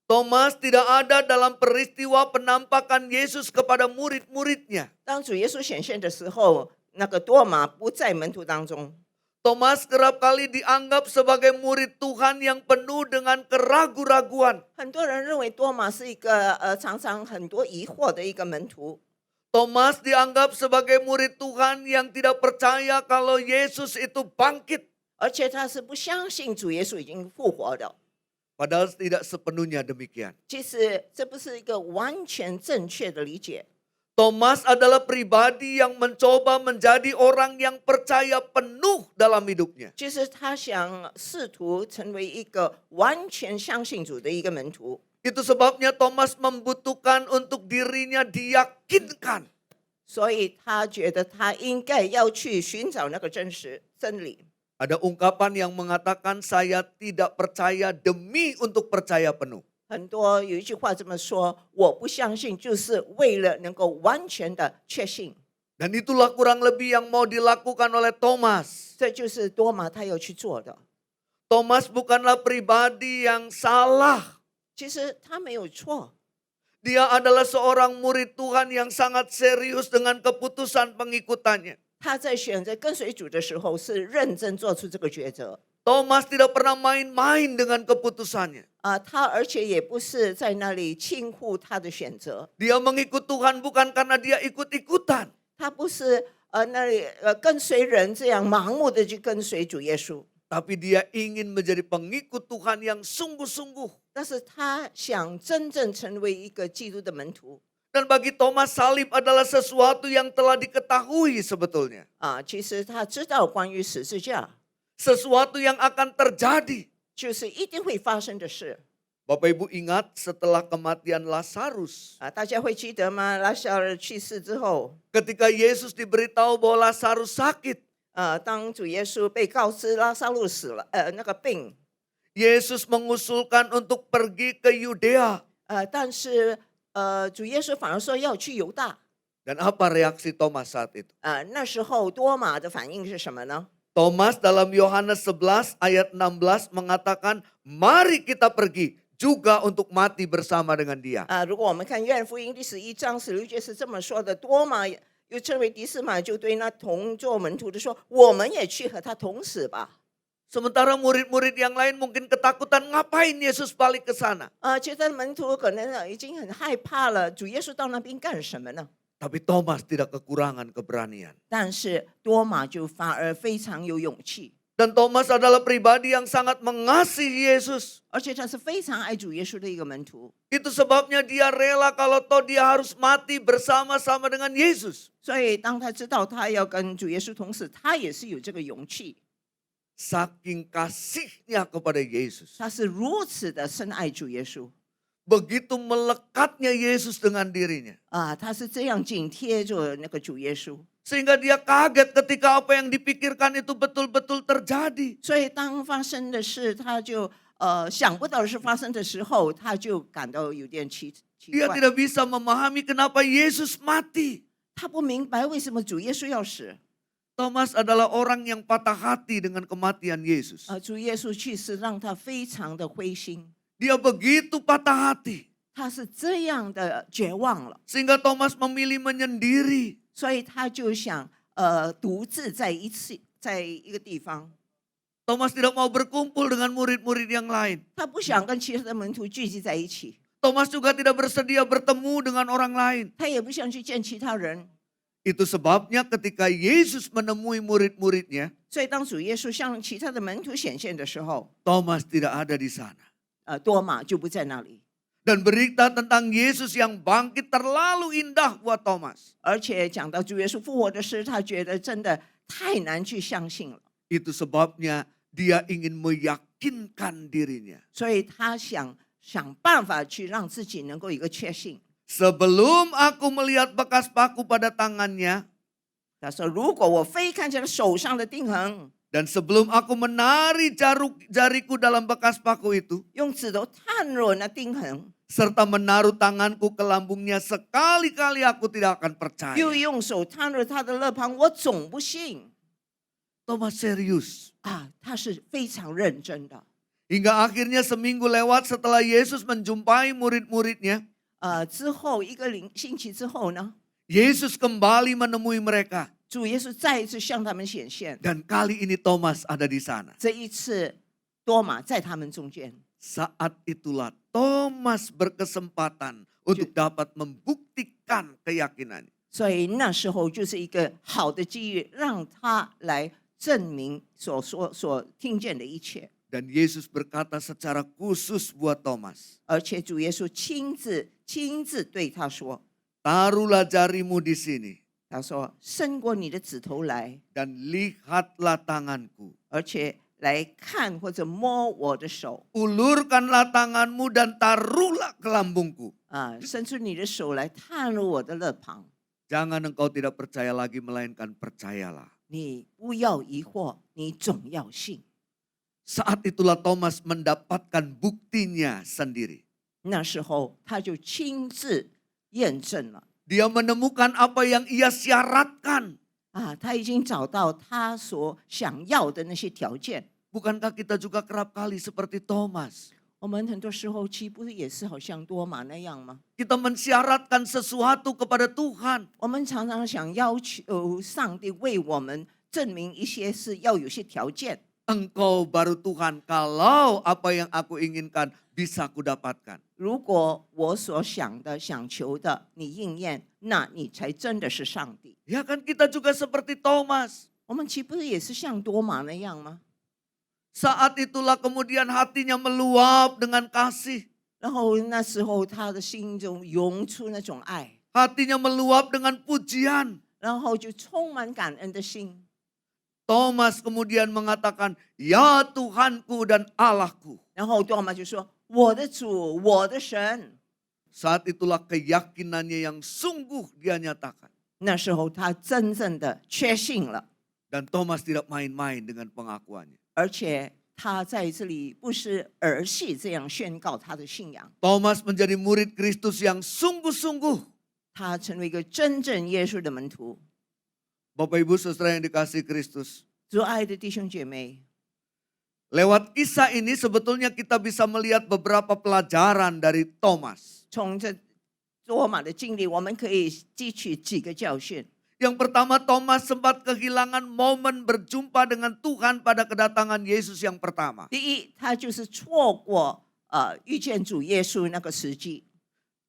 Thomas tidak ada dalam peristiwa penampakan Yesus kepada murid-muridnya. 当主耶稣显现的时候，那个多马不在门徒当中。 Thomas kerap kali dianggap sebagai murid Tuhan yang penuh dengan keraguan-raguan. 很多人认为多马是一个常常很多疑惑的一个门徒。 Thomas dianggap sebagai murid Tuhan yang tidak percaya kalau Yesus itu bangkit. 而且他是不相信主耶稣已经复活的。 Padahal tidak sepenuhnya demikian. 其实这不是一个完全正确的理解。 Thomas adalah pribadi yang mencoba menjadi orang yang percaya penuh dalam hidupnya. 就是他想试图成为一个完全相信主的一个门徒。 Itu sebabnya Thomas membutuhkan untuk dirinya diyakinkan. 所以他觉得他应该要去寻找那个真理。 Ada ungkapan yang mengatakan saya tidak percaya demi untuk percaya penuh. 很多有一句话这么说：我不相信，就是为了能够完全的确信。 Dan itulah kurang lebih yang mau dilakukan oleh Thomas. 这就是多马他要去做的。 Thomas bukanlah pribadi yang salah. 其实他没有错， Dia adalah seorang murid Tuhan yang sangat serius dengan keputusan pengikutannya. 他在选择跟随主的时候是认真做出这个抉择。 Thomas tidak pernah main-main dengan keputusannya. 他而且也不是在那里轻忽他的选择。 Dia mengikut Tuhan bukan karena dia ikut-ikutan. 他不是跟随人这样盲目的去跟随主耶稣， Tapi dia ingin menjadi pengikut Tuhan yang sungguh-sungguh. 但是他想真正成为一个基督的门徒 Dan bagi Thomas salib adalah sesuatu yang telah diketahui sebetulnya. 啊。其实他知道关于十字架 Sesuatu yang akan terjadi. 就是一定会发生的事 Bapak Ibu ingat setelah kematian Lazarus. 啊。大家会记得吗？拉撒勒去世之后， Ketika Yesus diberitahu bahwa Lazarus sakit. 当主耶稣被告知拉撒路死了，那个病， Yesus mengusulkan untuk pergi ke Yudea. 但是主耶稣反而说要去犹大。 Dan apa reaksi Thomas saat itu? 那时候多马的反应是什么呢？ Thomas dalam Yohanes 11 ayat 16 mengatakan, mari kita pergi juga untuk mati bersama dengan dia. 如果我们看约翰福音第11章16节是这么说的，多马又称为迪斯马，就对那同做门徒的说：“我们也去和他同死吧。 Sementara murid-murid yang lain mungkin ketakutan, ngapain Yesus balik ke sana? 其他的门徒可能已经很害怕了，主耶稣到那边干什么呢？ Tapi Thomas tidak kekurangan keberanian. 但是多马就反而非常有勇气， Dan Thomas adalah pribadi yang sangat mengasihi Yesus. 而且他是非常爱主耶稣的一个门徒。 Itu sebabnya dia rela kalau toh dia harus mati bersama-sama dengan Yesus. 所以当他知道他要跟主耶稣同死，他也是有这个勇气。 Saking kasihnya kepada Yesus. 他是如此的深爱主耶稣 Begitu melekatnya Yesus dengan dirinya. 他是这样紧贴着那个主耶稣。 Sehingga dia kaget ketika apa yang dipikirkan itu betul-betul terjadi. 所以当发生的事，他就想不到的事发生的时候，他就感到有点奇 Dia 怪， tidak bisa memahami kenapa Yesus mati. 他不明白为什么主耶稣要死。 Thomas adalah orang yang patah hati dengan kematian Yesus. 主耶稣去世让他非常的灰心， Dia begitu patah hati. 他是这样的绝望了， Sehingga Thomas memilih menyendiri. 所以他就想独自在一个地方， Thomas tidak mau berkumpul dengan murid-murid yang lain. 他不想跟其他的门徒聚集在一起， Thomas juga tidak bersedia bertemu dengan orang lain. 他也不想去见其他人。 Itu sebabnya ketika Yesus menemui murid-muridnya, 所以当主耶稣向其他的门徒显现的时候， Thomas tidak ada di sana. 多马就不在那里。 Dan berita tentang Yesus yang bangkit terlalu indah buat Thomas. 而且讲到主耶稣复活的事，他觉得真的太难去相信了， Itu sebabnya dia ingin meyakinkan dirinya. 所以他想办法去让自己能够有一个确信。 Sebelum aku melihat bekas paku pada tangannya, 他说：“如果我非看见了手上的钉痕， dan sebelum aku menari jariku dalam bekas paku itu, 用指头探入那钉痕， serta menaruh tanganku ke lambungnya, sekali-kali aku tidak akan percaya. 又用手探入他的肋旁，我总不信。 Thomas serius. 他是非常认真的。 Hingga akhirnya seminggu lewat setelah Yesus menjumpai murid-muridnya, 之后一个星期之后呢， Yesus kembali menemui mereka. 主耶稣再一次向他们显现， Dan kali ini Thomas ada di sana. 这一次多马在他们中间。 Saat itulah Thomas berkesempatan untuk dapat membuktikan keyakinannya. 所以那时候就是一个好的机遇，让他来证明所听见的一切。 Dan Yesus berkata secara khusus buat Thomas, 而且主耶稣亲自对他说 taruhlah jarimu di sini,：“ 他说伸过你的指头来， dan lihatlah tanganku. 而且来看或者摸我的手 Ulurkanlah tanganmu dan taruhlah ke lambungku. 伸出你的手来探入我的肋旁。 Jangan engkau tidak percaya lagi, melainkan percayalah. 你不要疑惑，你总要信。” Saat itulah Thomas mendapatkan buktinya sendiri. 那时候他就亲自验证了 Dia menemukan apa yang ia syaratkan. 他已经找到他所想要的那些条件。 Bukankah kita juga kerap kali seperti Thomas? 我们很多时候岂不是也是好像多马那样吗？ Kita mensyaratkan sesuatu kepada Tuhan. 我们常常想要求上帝为我们证明一些事，要有些条件。Engkau baru Tuhan, kalau apa yang aku inginkan bisa kudapatkan. 如果我所想的、想求的你应验，那你才真的是上帝。 Ya kan kita juga seperti Thomas. 我们岂不是也是像多马那样吗？ Saat itulah kemudian hatinya meluap dengan kasih. 然后那时候他的心中涌出那种爱， Hatinya meluap dengan pujian. 然后就充满感恩的心。 Thomas kemudian mengatakan, ya Tuhanku dan Allahku. 然后多马就说：“我的主，我的神。” Saat itulah keyakinannya yang sungguh dia nyatakan. 那时候他真正的确信了， Dan Thomas tidak main-main dengan pengakuannya. 而且他在这里不是儿戏这样宣告他的信仰， Thomas menjadi murid Kristus yang sungguh-sungguh. 他成为一个真正耶稣的门徒。 Bapak Ibu Saudara yang dikasihi Kristus. 主爱的弟兄姐妹， Lewat kisah ini sebetulnya kita bisa melihat beberapa pelajaran dari Thomas. 从这多马的经历，我们可以汲取几个教训。 Yang pertama, Thomas sempat kehilangan momen berjumpa dengan Tuhan pada kedatangan Yesus yang pertama. 第一，他就是错过遇见主耶稣那个时机。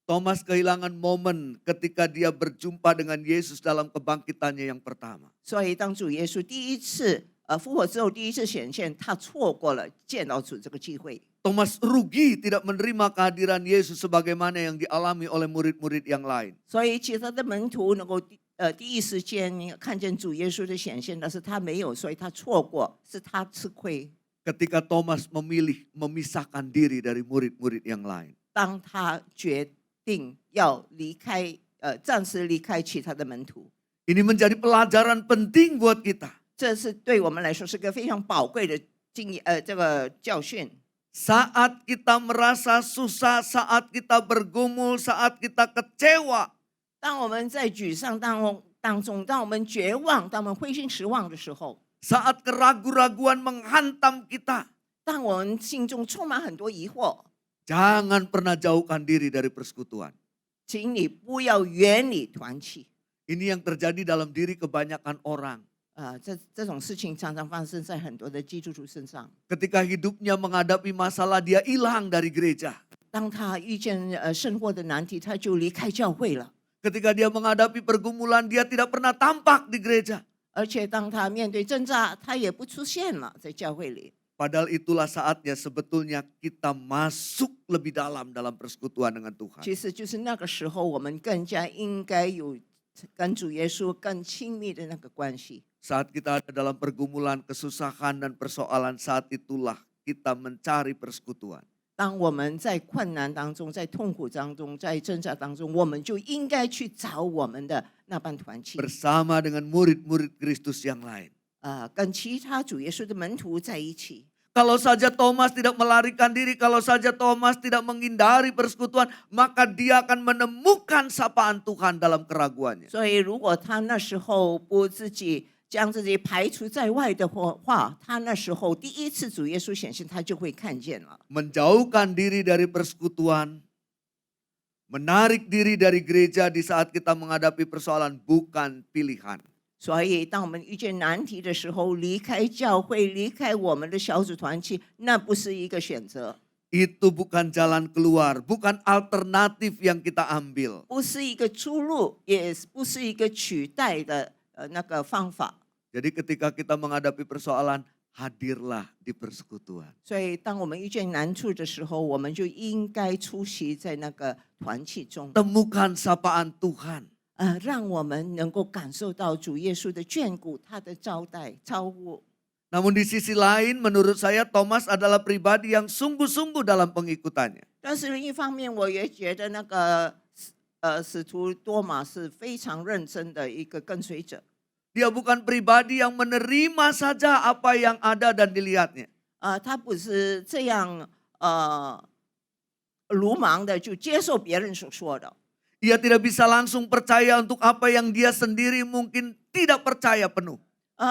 Thomas kehilangan momen ketika dia berjumpa dengan Yesus dalam kebangkitannya yang pertama. 所以当主耶稣第一次复活之后第一次显现，他错过了见到主这个机会。 Thomas rugi tidak menerima kehadiran Yesus sebagaimana yang dialami oleh murid-murid yang lain. 所以其他的门徒能够第一时间看见主耶稣的显现，但是他没有，所以他错过，是他吃亏。 Ketika Thomas memilih memisahkan diri dari murid-murid yang lain. 当他决定要离开暂时离开其他的门徒， Ini menjadi pelajaran penting buat kita. 这是对我们来说是个非常宝贵的这个教训。 Saat kita merasa susah, saat kita bergumul, saat kita kecewa, 当我们在沮丧当中，当我们绝望，当我们灰心失望的时候， saat keraguan-raguan menghantam kita, 当我们心中充满很多疑惑， jangan pernah jauhkan diri dari persekutuan. 请你不要远离团契。 Ini yang terjadi dalam diri kebanyakan orang. 这种事情常常发生在很多的基督徒身上。 Ketika hidupnya menghadapi masalah, dia hilang dari gereja. 当他遇见生活的难题，他就离开教会了。 Ketika dia menghadapi pergumulan, dia tidak pernah tampak di gereja. 而且当他面对挣扎，他也不出现了在教会里。 Padahal itulah saatnya sebetulnya kita masuk lebih dalam persekutuan dengan Tuhan. 其实就是那个时候，我们更加应该有跟主耶稣更亲密的那个关系。 Saat kita ada dalam pergumulan, kesusahan dan persoalan, saat itulah kita mencari persekutuan. 当我们在困难当中，在痛苦当中，在挣扎当中，我们就应该去找我们的那班团契， Bersama dengan murid-murid Kristus yang lain. 跟其他主耶稣的门徒在一起。 Kalau saja Thomas tidak melarikan diri, kalau saja Thomas tidak menghindari persekutuan, maka dia akan menemukan sapaan Tuhan dalam keraguannya. 所以，如果他那时候不将自己排除在外的话，他那时候第一次主耶稣显现，他就会看见了。 Menjauhkan diri dari persekutuan, menarik diri dari gereja di saat kita menghadapi persoalan bukan pilihan. 所以，当我们遇见难题的时候，离开教会，离开我们的小组团契，那不是一个选择， Itu bukan jalan keluar, bukan alternatif yang kita ambil. 不是一个出路，也不是一个取代的那个方法。 Jadi ketika kita menghadapi persoalan, hadirlah di persekutuan. 所以，当我们遇见难处的时候，我们就应该出席在那个团契中， Temukan sapaan Tuhan. 让我们能够感受到主耶稣的眷顾，他的招待、招呼。 Namun di sisi lain menurut saya Thomas adalah pribadi yang sungguh-sungguh dalam pengikutannya. 但是另一方面，我也觉得那个使徒多马是非常认真的一个跟随者。 Dia bukan pribadi yang menerima saja apa yang ada dan dilihatnya. 他不是这样鲁莽的就接受别人所说的。 Ia tidak bisa langsung percaya untuk apa yang dia sendiri mungkin tidak percaya penuh.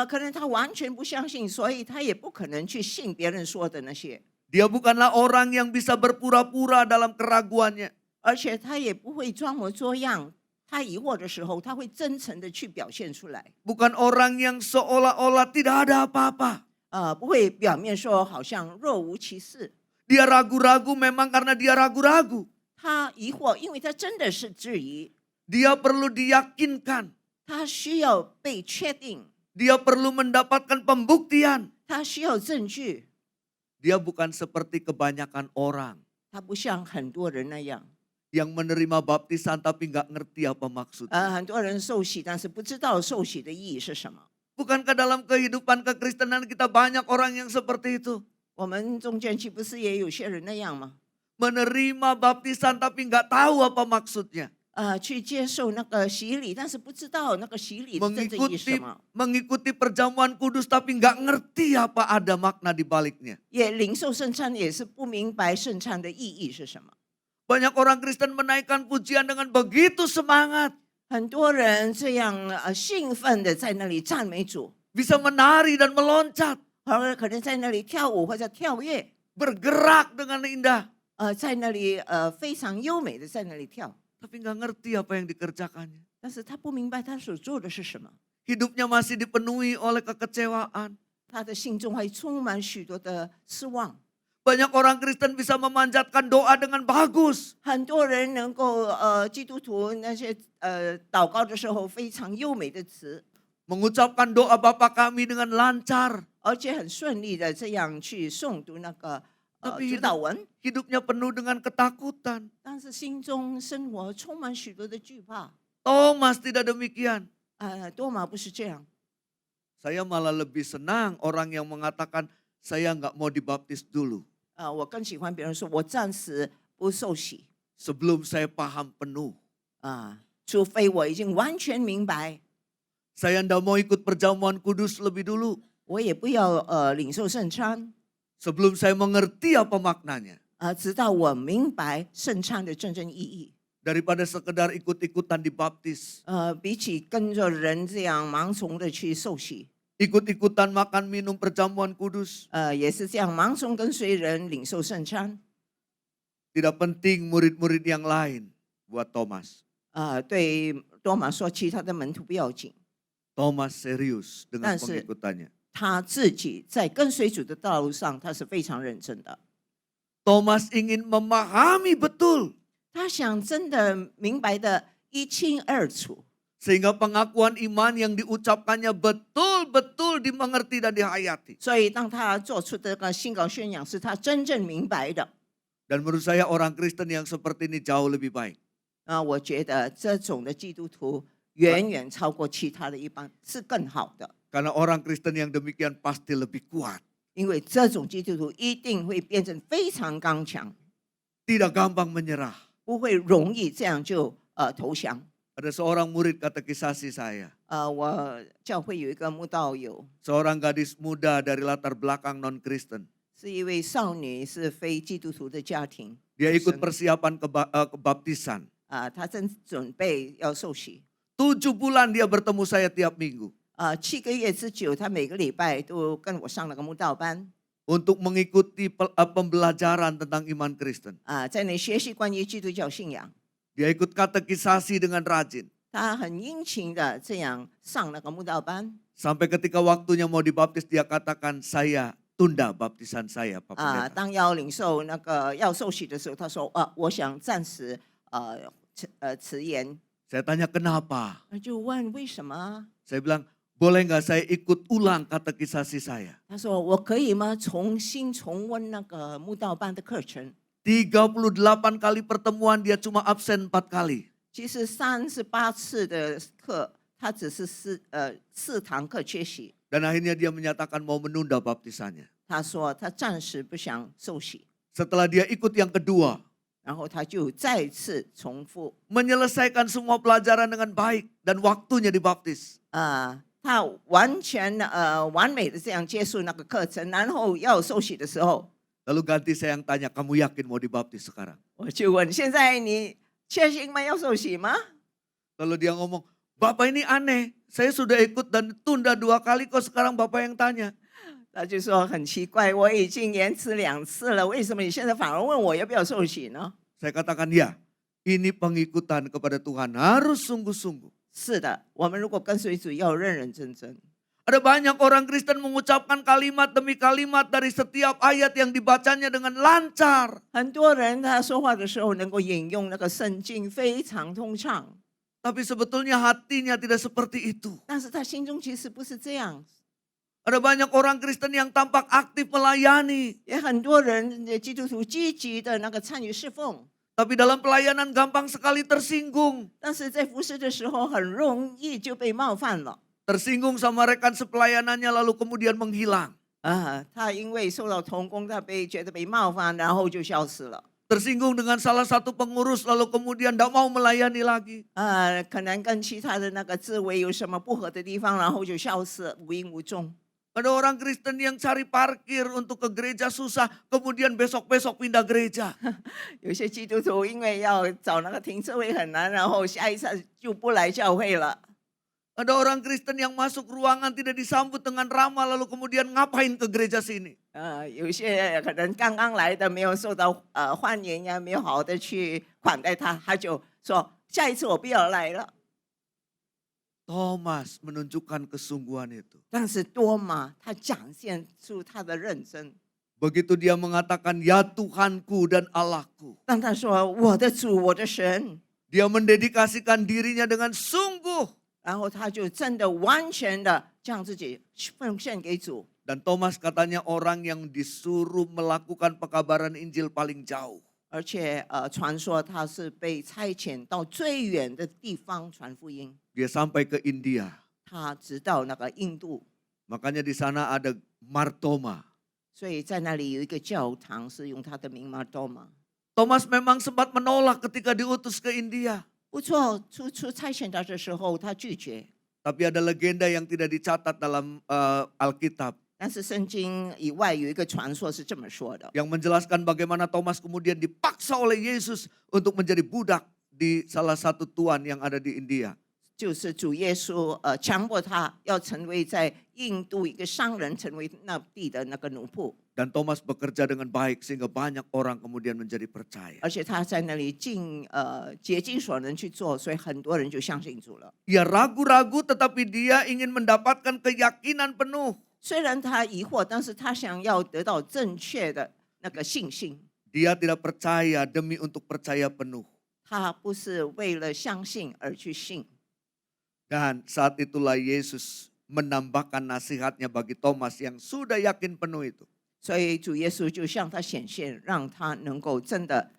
可能他完全不相信，所以他也不可能去信别人说的那些。 Dia bukanlah orang yang bisa berpura-pura dalam keraguannya. 而且他也不会装模作样，他疑惑的时候，他会真诚的去表现出来。 Bukan orang yang seolah-olah tidak ada apa-apa. 不会表面说好像若无其事。 Dia ragu-ragu memang karena dia ragu-ragu. 他疑惑，因为他真的是质疑， Dia perlu diyakinkan. 他需要被确定， Dia perlu mendapatkan pembuktian. 他需要证据。 Dia bukan seperti kebanyakan orang 他不像很多人那样， yang menerima baptisan tapi nggak ngerti apa maksudnya. 很多人受洗，但是不知道受洗的意义是什么。 Bukankah dalam kehidupan kekristenan kita banyak orang yang seperti itu? 我们中间岂不是也有些人那样吗？ Menerima baptisan tapi nggak tahu apa maksudnya. 去接受那个洗礼，但是不知道那个洗礼的真正意义是什么， Mengikuti perjamuan kudus tapi nggak ngerti apa ada makna di baliknya. 也领受圣餐，也是不明白圣餐的意义是什么。 Banyak orang Kristen menaikkan pujian dengan begitu semangat. 很多人这样兴奋的在那里赞美主， Bisa menari dan meloncat. 而可能在那里跳舞或者跳跃， Bergerak dengan indah. 在那里非常优美的在那里跳， Tapi nggak ngerti apa yang dikerjakannya. 但是他不明白他所做的是什么， Hidupnya masih dipenuhi oleh kekecewaan. 他的心中还充满许多的失望。 Banyak orang Kristen bisa memanjatkan doa dengan bagus. 很多人能够基督徒那些祷告的时候非常优美的词， Mengucapkan doa Bapa kami dengan lancar. 而且很顺利的这样去诵读那个主 Tapi 祷文， hidupnya penuh dengan ketakutan. 但是心中生活充满许多的惧怕。 Thomas tidak demikian. 多马不是这样， Saya malah lebih senang orang yang mengatakan saya nggak mau dibaptis dulu. 我更喜欢别人说我暂时不受洗 Sebelum saya paham penuh. 除非我已经完全明白， Saya nggak mau ikut perjamuan kudus lebih dulu. 我也不要领受圣餐 Sebelum saya mengerti apa maknanya. 直到我明白圣餐的真正意义。 Daripada sekedar ikut-ikutan dibaptis. 比起跟着人这样盲从的去受洗， Ikut-ikutan makan minum perjamuan kudus. 也是这样盲从跟随人领受圣餐。 Tidak penting murid-murid yang lain buat Thomas. 对多马说，其他的门徒不要紧， Thomas serius dengan 但是 pengikutannya. 他自己在跟随主的道路上，他是非常认真的。 Thomas ingin memahami betul. 他想真的明白的一清二楚， Sehingga pengakuan iman yang diucapkannya betul-betul dimengerti dan dihayati. 所以当他做出这个信告宣扬，是他真正明白的。 Dan menurut saya orang Kristen yang seperti ini jauh lebih baik. 我觉得这种的基督徒远远超过其他的一般，是更好的。 Karena orang Kristen yang demikian pasti lebih kuat. 因为这种基督徒一定会变成非常刚强， Tidak gampang menyerah. 不会容易这样就投降。 Ada seorang murid katekisasi saya. 我教会有一个牧道友， Seorang gadis muda dari latar belakang non-Kristen. 是一位少女，是非基督徒的家庭。 Dia ikut persiapan kebaptisan. 她正准备要受洗。 7 bulan dia bertemu saya tiap minggu. 7个月之久，她每个礼拜都跟我上了个慕道班。 Untuk mengikuti pembelajaran tentang iman Kristen. 在那学习关于基督教信仰。 Dia ikut katekisasi dengan rajin. 她很殷勤的这样上那个慕道班。 Sampai ketika waktunya mau dibaptis, dia katakan, saya tunda baptisan saya, Pak Pendeta. 当要领受那个要受洗的时候，她说我想暂时迟延。 Saya tanya kenapa? 就问为什么？ Saya bilang, boleh nggak saya ikut ulang katekisasi saya? 他说我可以吗？重新重温那个慕道班的课程。 38 kali pertemuan dia cuma absen 4 kali. 其实38次的课，他只是4堂课缺席。 Dan akhirnya dia menyatakan mau menunda baptisannya. 他说他暂时不想受洗， Setelah dia ikut yang kedua, 然后他就再次重复。 menyelesaikan semua pelajaran dengan baik dan waktunya dibaptis. 他完全完美的这样结束那个课程，然后要受洗的时候， Lalu ganti saya yang tanya, kamu yakin mau dibaptis sekarang? 我就问：现在你确信吗？要受洗吗？ Lalu dia ngomong, Bapak ini aneh, saya sudah ikut dan tunda 2 kali kok sekarang Bapak yang tanya. 他就说很奇怪，我已经延迟2次了，为什么你现在反而问我要不要受洗呢？ Saya katakan ya, ini pengikutan kepada Tuhan harus sungguh-sungguh. 是的，我们如果跟随主，要认认真真。Ada banyak orang Kristen mengucapkan kalimat demi kalimat dari setiap ayat yang dibacanya dengan lancar. 很多人他说话的时候能够引用那个圣经，非常通畅， Tapi sebetulnya hatinya tidak seperti itu. 但是他心中其实不是这样。 Ada banyak orang Kristen yang tampak aktif melayani. 也很多人基督徒积极的那个参与侍奉， Tapi dalam pelayanan gampang sekali tersinggung. 但是在服侍的时候很容易就被冒犯了。 Tersinggung sama rekan sepelayanannya lalu kemudian menghilang. 他因为受到同工，他觉得被冒犯，然后就消失了。 Tersinggung dengan salah satu pengurus lalu kemudian tidak mau melayani lagi. 可能跟其他的那个智慧有什么不合的地方，然后就消失，无影无踪。 Ada orang Kristen yang cari parkir untuk ke gereja susah, kemudian besok-besok pindah gereja. 有些基督徒因为要找那个停车位很难，然后下一次就不来教会了。 Ada orang Kristen yang masuk ruangan tidak disambut dengan ramah lalu kemudian ngapain ke gereja sini. 有些可能刚刚来的没有受到欢迎呀，没有好好的去款待他，他就说下一次我不要来了。 Thomas menunjukkan kesungguhan itu. 但是多马他展现出他的认真， Begitu dia mengatakan ya Tuhanku dan Allahku. 当他说我的主，我的神， Dia mendedikasikan dirinya dengan sungguh. 然后他就真的完全的将自己奉献给主。 Dan Thomas katanya orang yang disuruh melakukan pekabaran Injil paling jauh. 而且传说他是被差遣到最远的地方传福音， Dia sampai ke India. 他直到那个印度， Makanya di sana ada Martoma. 所以在那里有一个教堂是用他的名马多马。 Thomas memang sempat menolak ketika diutus ke India. 不错，出差遣他的时候他拒绝， Tapi ada legenda yang tidak dicatat dalam Alkitab. 但是圣经以外有一个传说是这么说的， Yang menjelaskan bagaimana Thomas kemudian dipaksa oleh Yesus untuk menjadi budak di salah satu tuan yang ada di India. 就是主耶稣强迫他要成为在印度一个商人，成为那地的那个奴仆， Dan Thomas bekerja dengan baik sehingga banyak orang kemudian menjadi percaya. 而且他在那里竭尽所能去做，所以很多人就相信主了。 Ia ragu-ragu tetapi dia ingin mendapatkan keyakinan penuh. 虽然他疑惑，但是他想要得到正确的那个信心。 Dia tidak percaya demi untuk percaya penuh. 他不是为了相信而去信。 Dan saat itulah Yesus menambahkan nasihatnya bagi Thomas yang sudah yakin penuh itu. 所以主耶稣就向他显现，让他能够真的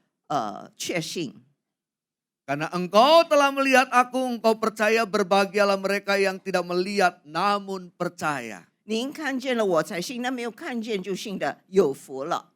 确信。 Karena engkau telah melihat aku, engkau percaya, berbahagialah mereka yang tidak melihat namun percaya. 您看见了我才信，那没有看见就信的有福了。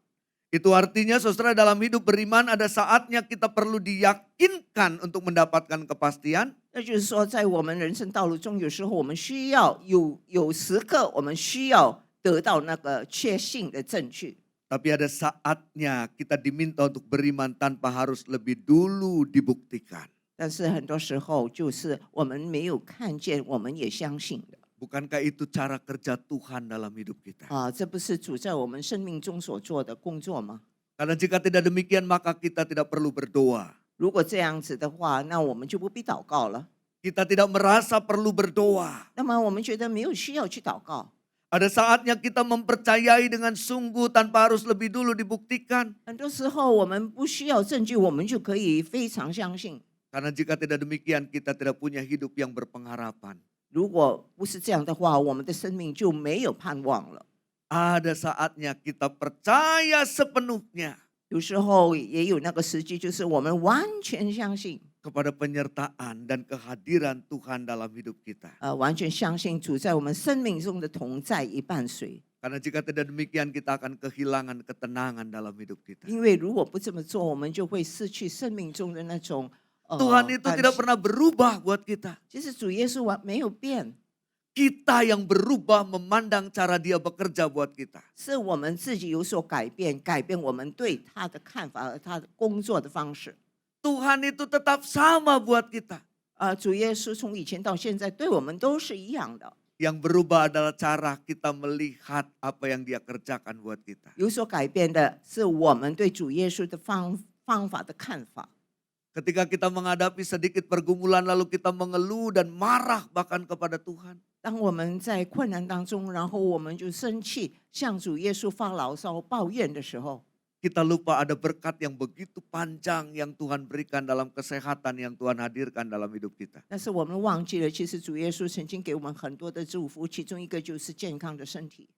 Itu artinya saudara dalam hidup beriman ada saatnya kita perlu diyakinkan untuk mendapatkan kepastian. 那就是说，在我们人生道路中，有时候我们需要有时刻，我们需要得到那个确信的证据。 Tapi ada saatnya kita diminta untuk beriman tanpa harus lebih dulu dibuktikan. 但是很多时候，就是我们没有看见，我们也相信的。 Bukankah itu cara kerja Tuhan dalam hidup kita? 这不是主在我们生命中所做的工作吗？ Karena jika tidak demikian maka kita tidak perlu berdoa. 如果这样子的话，那我们就不必祷告了。 Kita tidak merasa perlu berdoa. 那么我们觉得没有需要去祷告。 Ada saatnya kita mempercayai dengan sungguh tanpa harus lebih dulu dibuktikan. 很多时候我们不需要证据，我们就可以非常相信。 Karena jika tidak demikian kita tidak punya hidup yang berpengharapan. 如果不是这样的话，我们的生命就没有盼望了。 Ada saatnya kita percaya sepenuhnya 有时候也有那个时机，就是我们完全相信， kepada penyertaan dan kehadiran Tuhan dalam hidup kita. 完全相信主在我们生命中的同在与伴随。 Karena jika tidak demikian kita akan kehilangan ketenangan dalam hidup kita. 因为如果不这么做，我们就会失去生命中的那种 Tuhan itu tidak pernah berubah buat kita. 其实主耶稣没有变， Kita yang berubah memandang cara dia bekerja buat kita. 是我们自己有所改变，改变我们对他的看法和他的工作的方式。 Tuhan itu tetap sama buat kita. 主耶稣从以前到现在对我们都是一样的。 Yang berubah adalah cara kita melihat apa yang dia kerjakan buat kita. 有所改变的是我们对主耶稣的方法的看法。 Ketika kita menghadapi sedikit pergumulan lalu kita mengeluh dan marah bahkan kepada Tuhan. 当我们在困难当中，然后我们就生气，向主耶稣发牢骚、抱怨的时候， kita lupa ada berkat yang begitu panjang yang Tuhan berikan dalam kesehatan yang Tuhan hadirkan dalam hidup kita. 但是我们忘记了，其实主耶稣曾经给我们很多的祝福，其中一个就是健康的身体。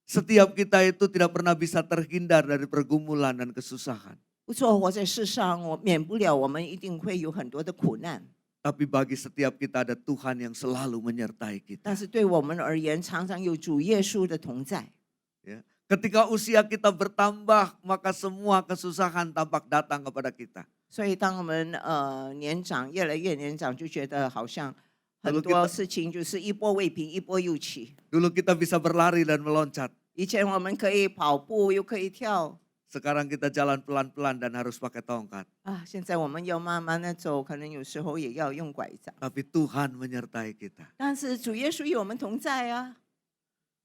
Setiap kita itu tidak pernah bisa terhindar dari pergumulan dan kesusahan. 不错，活在世上，我免不了我们一定会有很多的苦难。 Tapi bagi setiap kita ada Tuhan yang selalu menyertai kita. 但是对我们而言，常常有主耶稣的同在。 Ya. Ketika usia kita bertambah, maka semua kesusahan tampak datang kepada kita. 所以当我们年长，越来越年长，就觉得好像很 Lalu 多 kita- 事情就是一波未平，一波又起。 Dulu kita bisa berlari dan meloncat. 以前我们可以跑步，又可以跳 Sekarang kita jalan pelan-pelan dan harus pakai tongkat. 啊，现在我们要慢慢的走，可能有时候也要用拐杖。 Tapi Tuhan menyertai kita. 但是主耶稣与我们同在啊！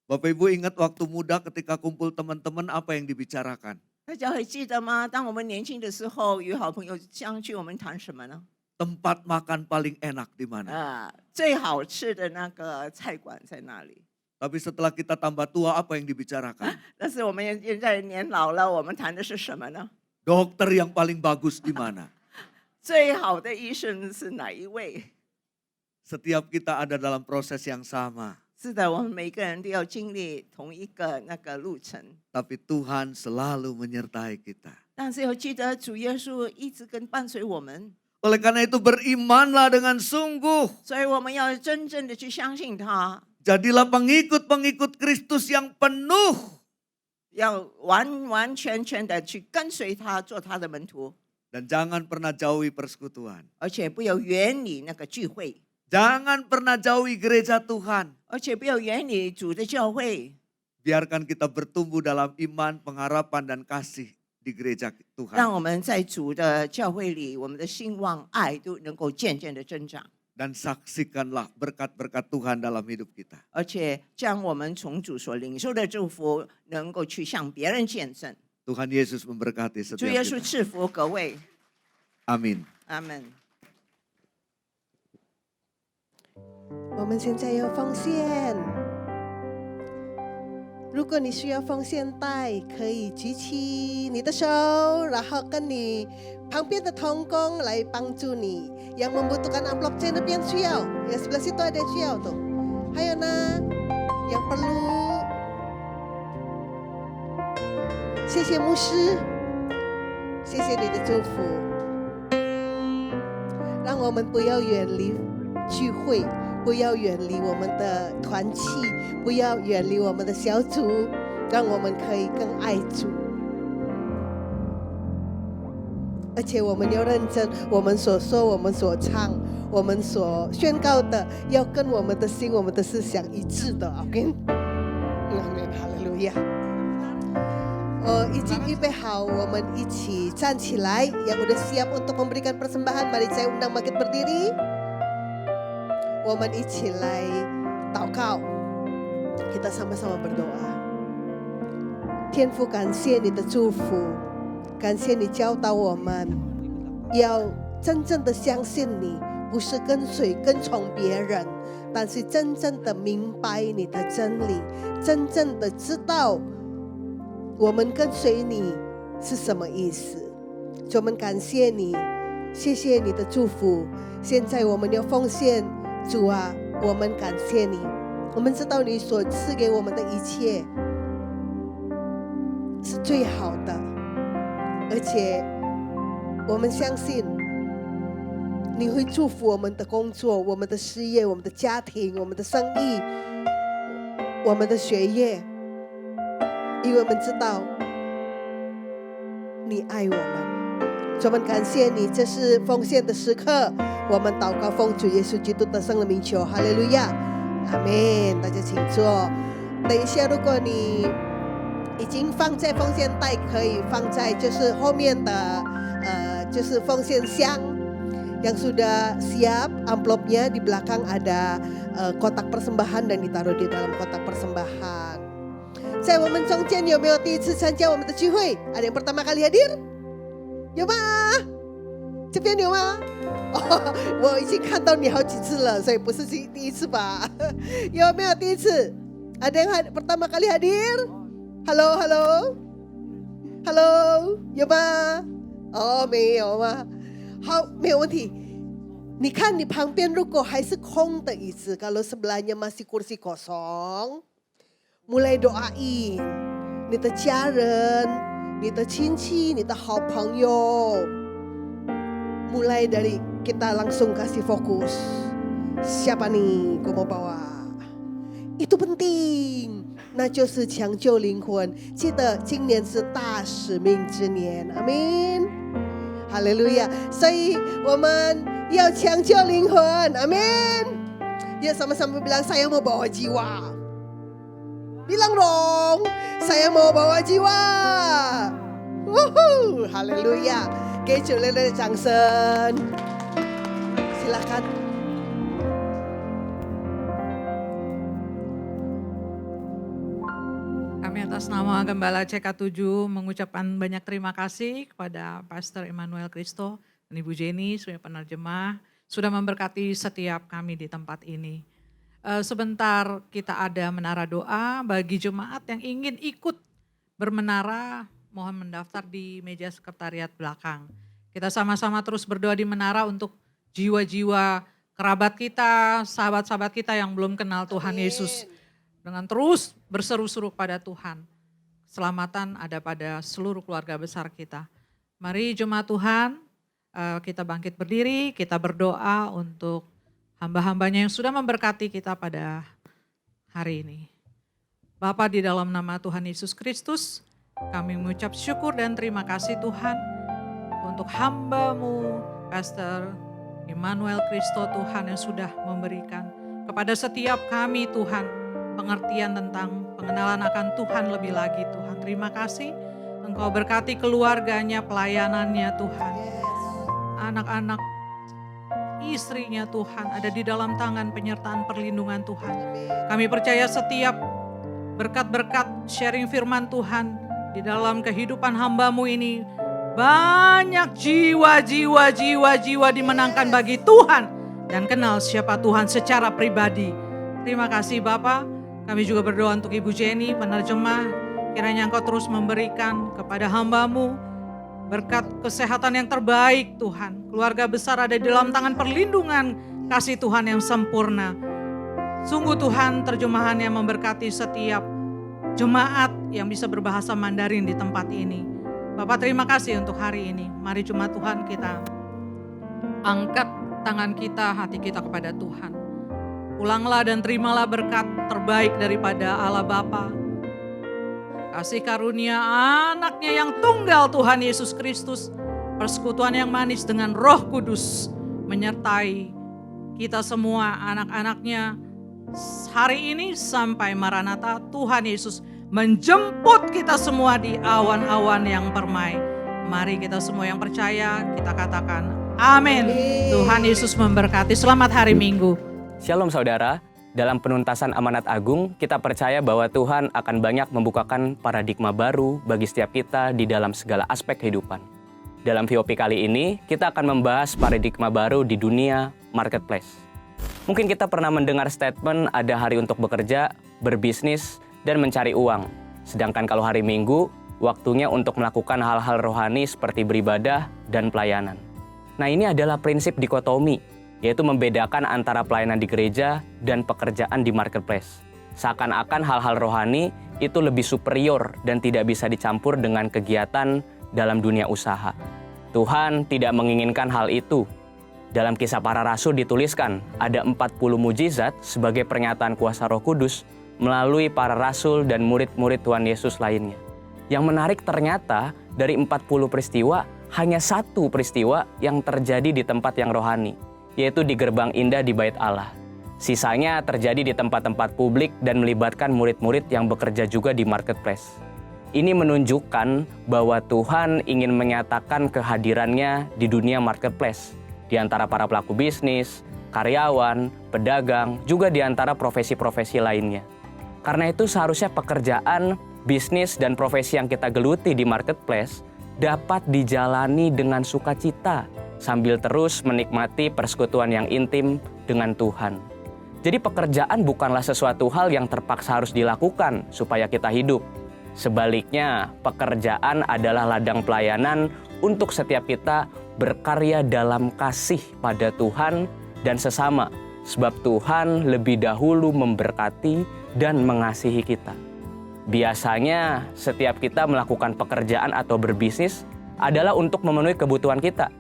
Bapak Ibu ingat waktu muda ketika kumpul teman-teman apa yang dibicarakan? 大家还记得吗？当我们年轻的时候，与好朋友相聚，我们谈什么呢？ Tempat makan paling enak di mana? 啊，最好吃的那个菜馆在哪里？ Tapi setelah kita tambah tua apa yang dibicarakan? 但是我们现在年老了，我们谈的是什么呢？ Dokter yang paling bagus di mana? 最好的医生是哪一位？ Setiap kita ada dalam proses yang sama. 是的，我们每个人都要经历同一个那个路程， Tapi Tuhan selalu menyertai kita. 但是要记得主耶稣一直伴随我们， Oleh karena itu berimanlah dengan sungguh. 所以我们要真正的去相信他， Jadilah pengikut-pengikut Kristus yang penuh. 要完完全全的去跟随他，做他的门徒， Dan jangan pernah jauhi persekutuan. 而且不要远离那个聚会， Jangan pernah jauhi gereja Tuhan. 而且不要远离主的教会。 Biarkan kita bertumbuh dalam iman, pengharapan, dan kasih di gereja 让 Tuhan. 我们在主的教会里，我们的兴旺、爱都能够渐渐的增长， Dan saksikanlah berkat-berkat Tuhan dalam hidup kita. 而且将我们从主所领受的祝福，能够去向别人见证。 Tuhan Yesus memberkati 主 setiap 耶稣 kita. 赐福各位， Amin. 阿门。我们现在要奉献。如果你需要奉献袋，可以举起你的手，然后跟你旁边的同工来帮助你。Yang membutuhkan amplop di depan需要，yang sebelah situ ada 需要tuh. Hayo na, yang perlu. 谢谢牧师，谢谢你的祝福。让我们不要远离聚会。不要远离我们的团契，不要远离我们的小组，让我们可以更爱主。而且我们要认真，我们所说、我们所唱、我们所宣告的，要跟我们的心、我们的思想一致的。OK， Amin， 哈利路亚。已经预备好，我们一起站起来。Yang udah siap untuk memberikan persembahan, mari saya undang bangkit berdiri. 我们一起来祷告 kita sama-sama berdoa 天父感谢你的祝福感谢你教导我们要真正的相信你不是跟随跟从别人但是真正的明白你的真理真正的知道我们跟随你是什么意思我们感谢你谢谢你的祝福现在我们要奉献主啊，我们感谢你。我们知道你所赐给我们的一切是最好的，而且我们相信你会祝福我们的工作、我们的事业、我们的家庭、我们的生意、我们的学业，因为我们知道你爱我们。我们感谢你，这是奉献的时刻。我们祷告奉主耶稣基督的圣名求，哈利路亚，阿门。大家请坐。等一下，如果你已经放在奉献袋，可以放在就是后面的就是奉献箱。Yang sudah siap, amplopnya di belakang ada kotak persembahan dan ditaruh di dalam kotak persembahan. 在我们中间有没有第一次参加我们的聚会？ada yang pertama kali hadir？有吗？这边有吗我已经看到你好几次了，所以不是第一次吧？有没有第一次？ada yang pertama kali hadir? Halo, halo, halo， 有吗？哦，没有吗？好，没有问题。你看你旁边如果还是空的椅子，kalau sebelahnya masih kursi kosong, mulai doain 你的家人、你的亲戚、你的好朋友。Mulai dari kita langsung kasih fokus. Siapa nih gue mau bawa? Itu penting. 那就是抢救灵魂。记得今年是大使命之年，阿们，哈利路亚。所以我们要抢救灵魂，阿们。Ya sama-sama bilang saya mau bawa jiwa. Bilang dong, saya mau bawa jiwa. Wuhu, haleluya. 给主热烈的掌声。Silakan. Kami atas nama Gembala CK7 mengucapkan banyak terima kasih kepada Pastor Emmanuel Kristo dan Ibu Jenny sebagai penerjemah sudah memberkati setiap kami di tempat ini. Sebentar kita ada menara doa bagi jemaat yang ingin ikut bermenara, mohon mendaftar di meja sekretariat belakang. Kita sama-sama terus berdoa di menara untuk jiwa-jiwa kerabat kita, sahabat-sahabat kita yang belum kenal Tuhan Yesus. Dengan terus berseru-seru pada Tuhan. Keselamatan ada pada seluruh keluarga besar kita. Mari jemaat Tuhan, kita bangkit berdiri, kita berdoa untuk hamba-hambanya yang sudah memberkati kita pada hari ini. Bapa, di dalam nama Tuhan Yesus Kristus, kami mengucap syukur dan terima kasih Tuhan untuk hamba-Mu, Pastor Emmanuel Kristo Tuhan yang sudah memberikan kepada setiap kami Tuhan pengertian tentang pengenalan akan Tuhan lebih lagi Tuhan. Terima kasih Engkau berkati keluarganya, pelayanannya Tuhan. Anak-anak, istrinya Tuhan ada di dalam tangan penyertaan perlindungan Tuhan. Kami percaya setiap berkat-berkat sharing firman Tuhan di dalam kehidupan hamba-Mu ini banyak jiwa dimenangkan bagi Tuhan dan kenal siapa Tuhan secara pribadi. Terima kasih Bapak. Kami juga berdoa untuk Ibu Jenny, penerjemah. Kiranya Engkau terus memberikan kepada hamba-Mu berkat kesehatan yang terbaik Tuhan. Keluarga besar ada di dalam tangan perlindungan kasih Tuhan yang sempurna. Sungguh Tuhan terjemahannya memberkati setiap jemaat yang bisa berbahasa Mandarin di tempat ini. Bapak terima kasih untuk hari ini. Mari jemaat Tuhan kita angkat tangan kita, hati kita kepada Tuhan. Pulanglah dan terimalah berkat terbaik daripada Allah Bapa. Kasih karunia anaknya yang tunggal Tuhan Yesus Kristus. Persekutuan yang manis dengan Roh Kudus menyertai kita semua anak-anaknya hari ini sampai Maranatha. Tuhan Yesus menjemput kita semua di awan-awan yang permai. Mari kita semua yang percaya kita katakan amin. Tuhan Yesus memberkati. Selamat hari Minggu. Shalom saudara, dalam penuntasan amanat agung kita percaya bahwa Tuhan akan banyak membukakan paradigma baru bagi setiap kita di dalam segala aspek kehidupan. Dalam VOP kali ini kita akan membahas paradigma baru di dunia marketplace. Mungkin kita pernah mendengar statement ada hari untuk bekerja, berbisnis, dan mencari uang. Sedangkan kalau hari Minggu, waktunya untuk melakukan hal-hal rohani seperti beribadah dan pelayanan. Nah ini adalah prinsip dikotomi, yaitu membedakan antara pelayanan di gereja dan pekerjaan di marketplace. Seakan-akan hal-hal rohani itu lebih superior dan tidak bisa dicampur dengan kegiatan dalam dunia usaha. Tuhan tidak menginginkan hal itu. Dalam Kisah Para Rasul dituliskan ada 40 mujizat sebagai pernyataan kuasa Roh Kudus melalui para rasul dan murid-murid Tuhan Yesus lainnya. Yang menarik ternyata dari 40 peristiwa hanya satu peristiwa yang terjadi di tempat yang rohani, yaitu di gerbang indah di Bait Allah. Sisanya terjadi di tempat-tempat publik dan melibatkan murid-murid yang bekerja juga di marketplace. Ini menunjukkan bahwa Tuhan ingin menyatakan kehadirannya di dunia marketplace, di antara para pelaku bisnis, karyawan, pedagang, juga di antara profesi-profesi lainnya. Karena itu seharusnya pekerjaan, bisnis, dan profesi yang kita geluti di marketplace dapat dijalani dengan sukacita, sambil terus menikmati persekutuan yang intim dengan Tuhan. Jadi pekerjaan bukanlah sesuatu hal yang terpaksa harus dilakukan supaya kita hidup. Sebaliknya, pekerjaan adalah ladang pelayanan untuk setiap kita berkarya dalam kasih pada Tuhan dan sesama. Sebab Tuhan lebih dahulu memberkati dan mengasihi kita. Biasanya setiap kita melakukan pekerjaan atau berbisnis adalah untuk memenuhi kebutuhan kita.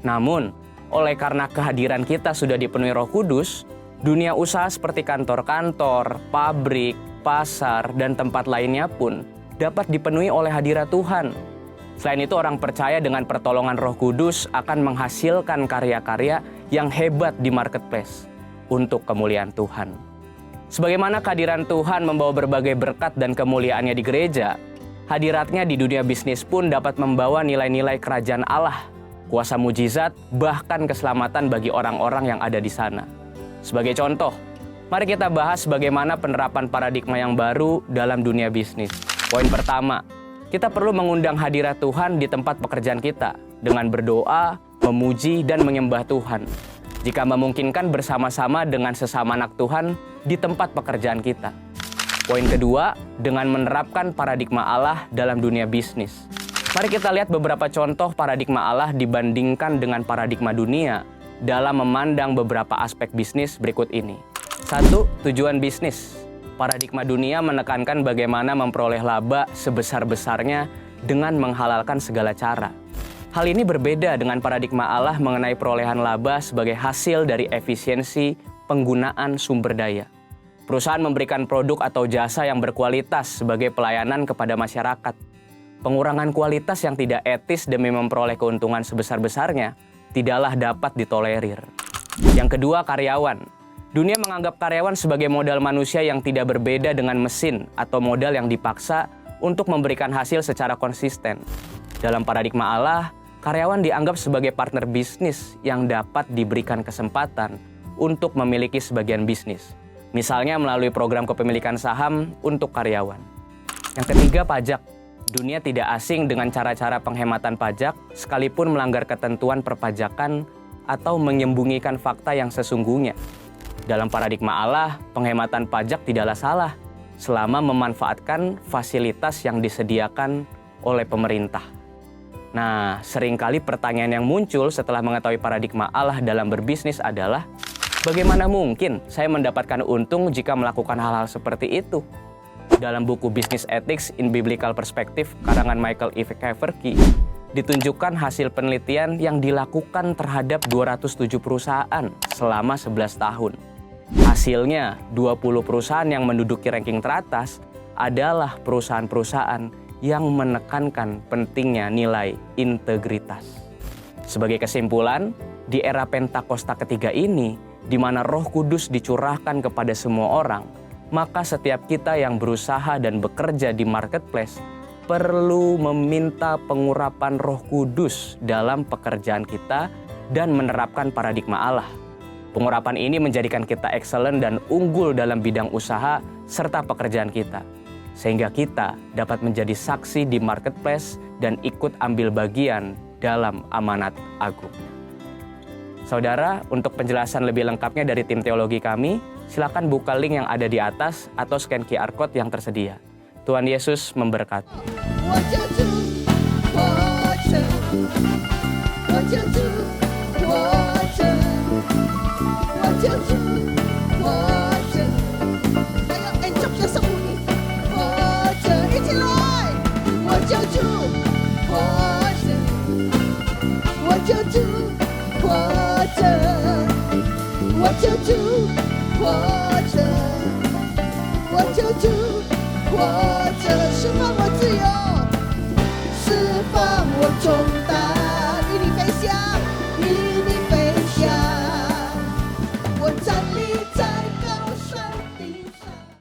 Namun, oleh karena kehadiran kita sudah dipenuhi Roh Kudus, dunia usaha seperti kantor-kantor, pabrik, pasar, dan tempat lainnya pun dapat dipenuhi oleh hadirat Tuhan. Selain itu, orang percaya dengan pertolongan Roh Kudus akan menghasilkan karya-karya yang hebat di marketplace untuk kemuliaan Tuhan. Sebagaimana kehadiran Tuhan membawa berbagai berkat dan kemuliaannya di gereja, hadiratnya di dunia bisnis pun dapat membawa nilai-nilai kerajaan Allah, kuasa mujizat, bahkan keselamatan bagi orang-orang yang ada di sana. Sebagai contoh, mari kita bahas bagaimana penerapan paradigma yang baru dalam dunia bisnis. Poin pertama, kita perlu mengundang hadirat Tuhan di tempat pekerjaan kita dengan berdoa, memuji, dan menyembah Tuhan. Jika memungkinkan bersama-sama dengan sesama anak Tuhan di tempat pekerjaan kita. Poin kedua, dengan menerapkan paradigma Allah dalam dunia bisnis. Mari kita lihat beberapa contoh paradigma Allah dibandingkan dengan paradigma dunia dalam memandang beberapa aspek bisnis berikut ini. 1. Tujuan bisnis. Paradigma dunia menekankan bagaimana memperoleh laba sebesar-besarnya dengan menghalalkan segala cara. Hal ini berbeda dengan paradigma Allah mengenai perolehan laba sebagai hasil dari efisiensi penggunaan sumber daya. Perusahaan memberikan produk atau jasa yang berkualitas sebagai pelayanan kepada masyarakat. Pengurangan kualitas yang tidak etis demi memperoleh keuntungan sebesar-besarnya tidaklah dapat ditolerir. Yang kedua, karyawan. Dunia menganggap karyawan sebagai modal manusia yang tidak berbeda dengan mesin atau modal yang dipaksa untuk memberikan hasil secara konsisten. Dalam paradigma Allah, karyawan dianggap sebagai partner bisnis yang dapat diberikan kesempatan untuk memiliki sebagian bisnis. Misalnya melalui program kepemilikan saham untuk karyawan. Yang ketiga, pajak. Dunia tidak asing dengan cara-cara penghematan pajak sekalipun melanggar ketentuan perpajakan atau menyembunyikan fakta yang sesungguhnya. Dalam paradigma Allah, penghematan pajak tidaklah salah selama memanfaatkan fasilitas yang disediakan oleh pemerintah. Nah, seringkali pertanyaan yang muncul setelah mengetahui paradigma Allah dalam berbisnis adalah, bagaimana mungkin saya mendapatkan untung jika melakukan hal-hal seperti itu? Dalam buku Business Ethics in Biblical Perspective karangan Michael E. Keverky, ditunjukkan hasil penelitian yang dilakukan terhadap 207 perusahaan selama 11 tahun. Hasilnya, 20 perusahaan yang menduduki ranking teratas adalah perusahaan-perusahaan yang menekankan pentingnya nilai integritas. Sebagai kesimpulan, di era Pentakosta ketiga ini, di mana Roh Kudus dicurahkan kepada semua orang, maka setiap kita yang berusaha dan bekerja di marketplace perlu meminta pengurapan Roh Kudus dalam pekerjaan kita dan menerapkan paradigma Allah. Pengurapan ini menjadikan kita excellent dan unggul dalam bidang usaha serta pekerjaan kita. Sehingga kita dapat menjadi saksi di marketplace dan ikut ambil bagian dalam amanat agung. Saudara, untuk penjelasan lebih lengkapnya dari tim teologi kami, silakan buka link yang ada di atas atau scan QR Code yang tersedia. Tuhan Yesus memberkati. 释放我自由，释放我重担，与你飞翔，与你飞翔，我在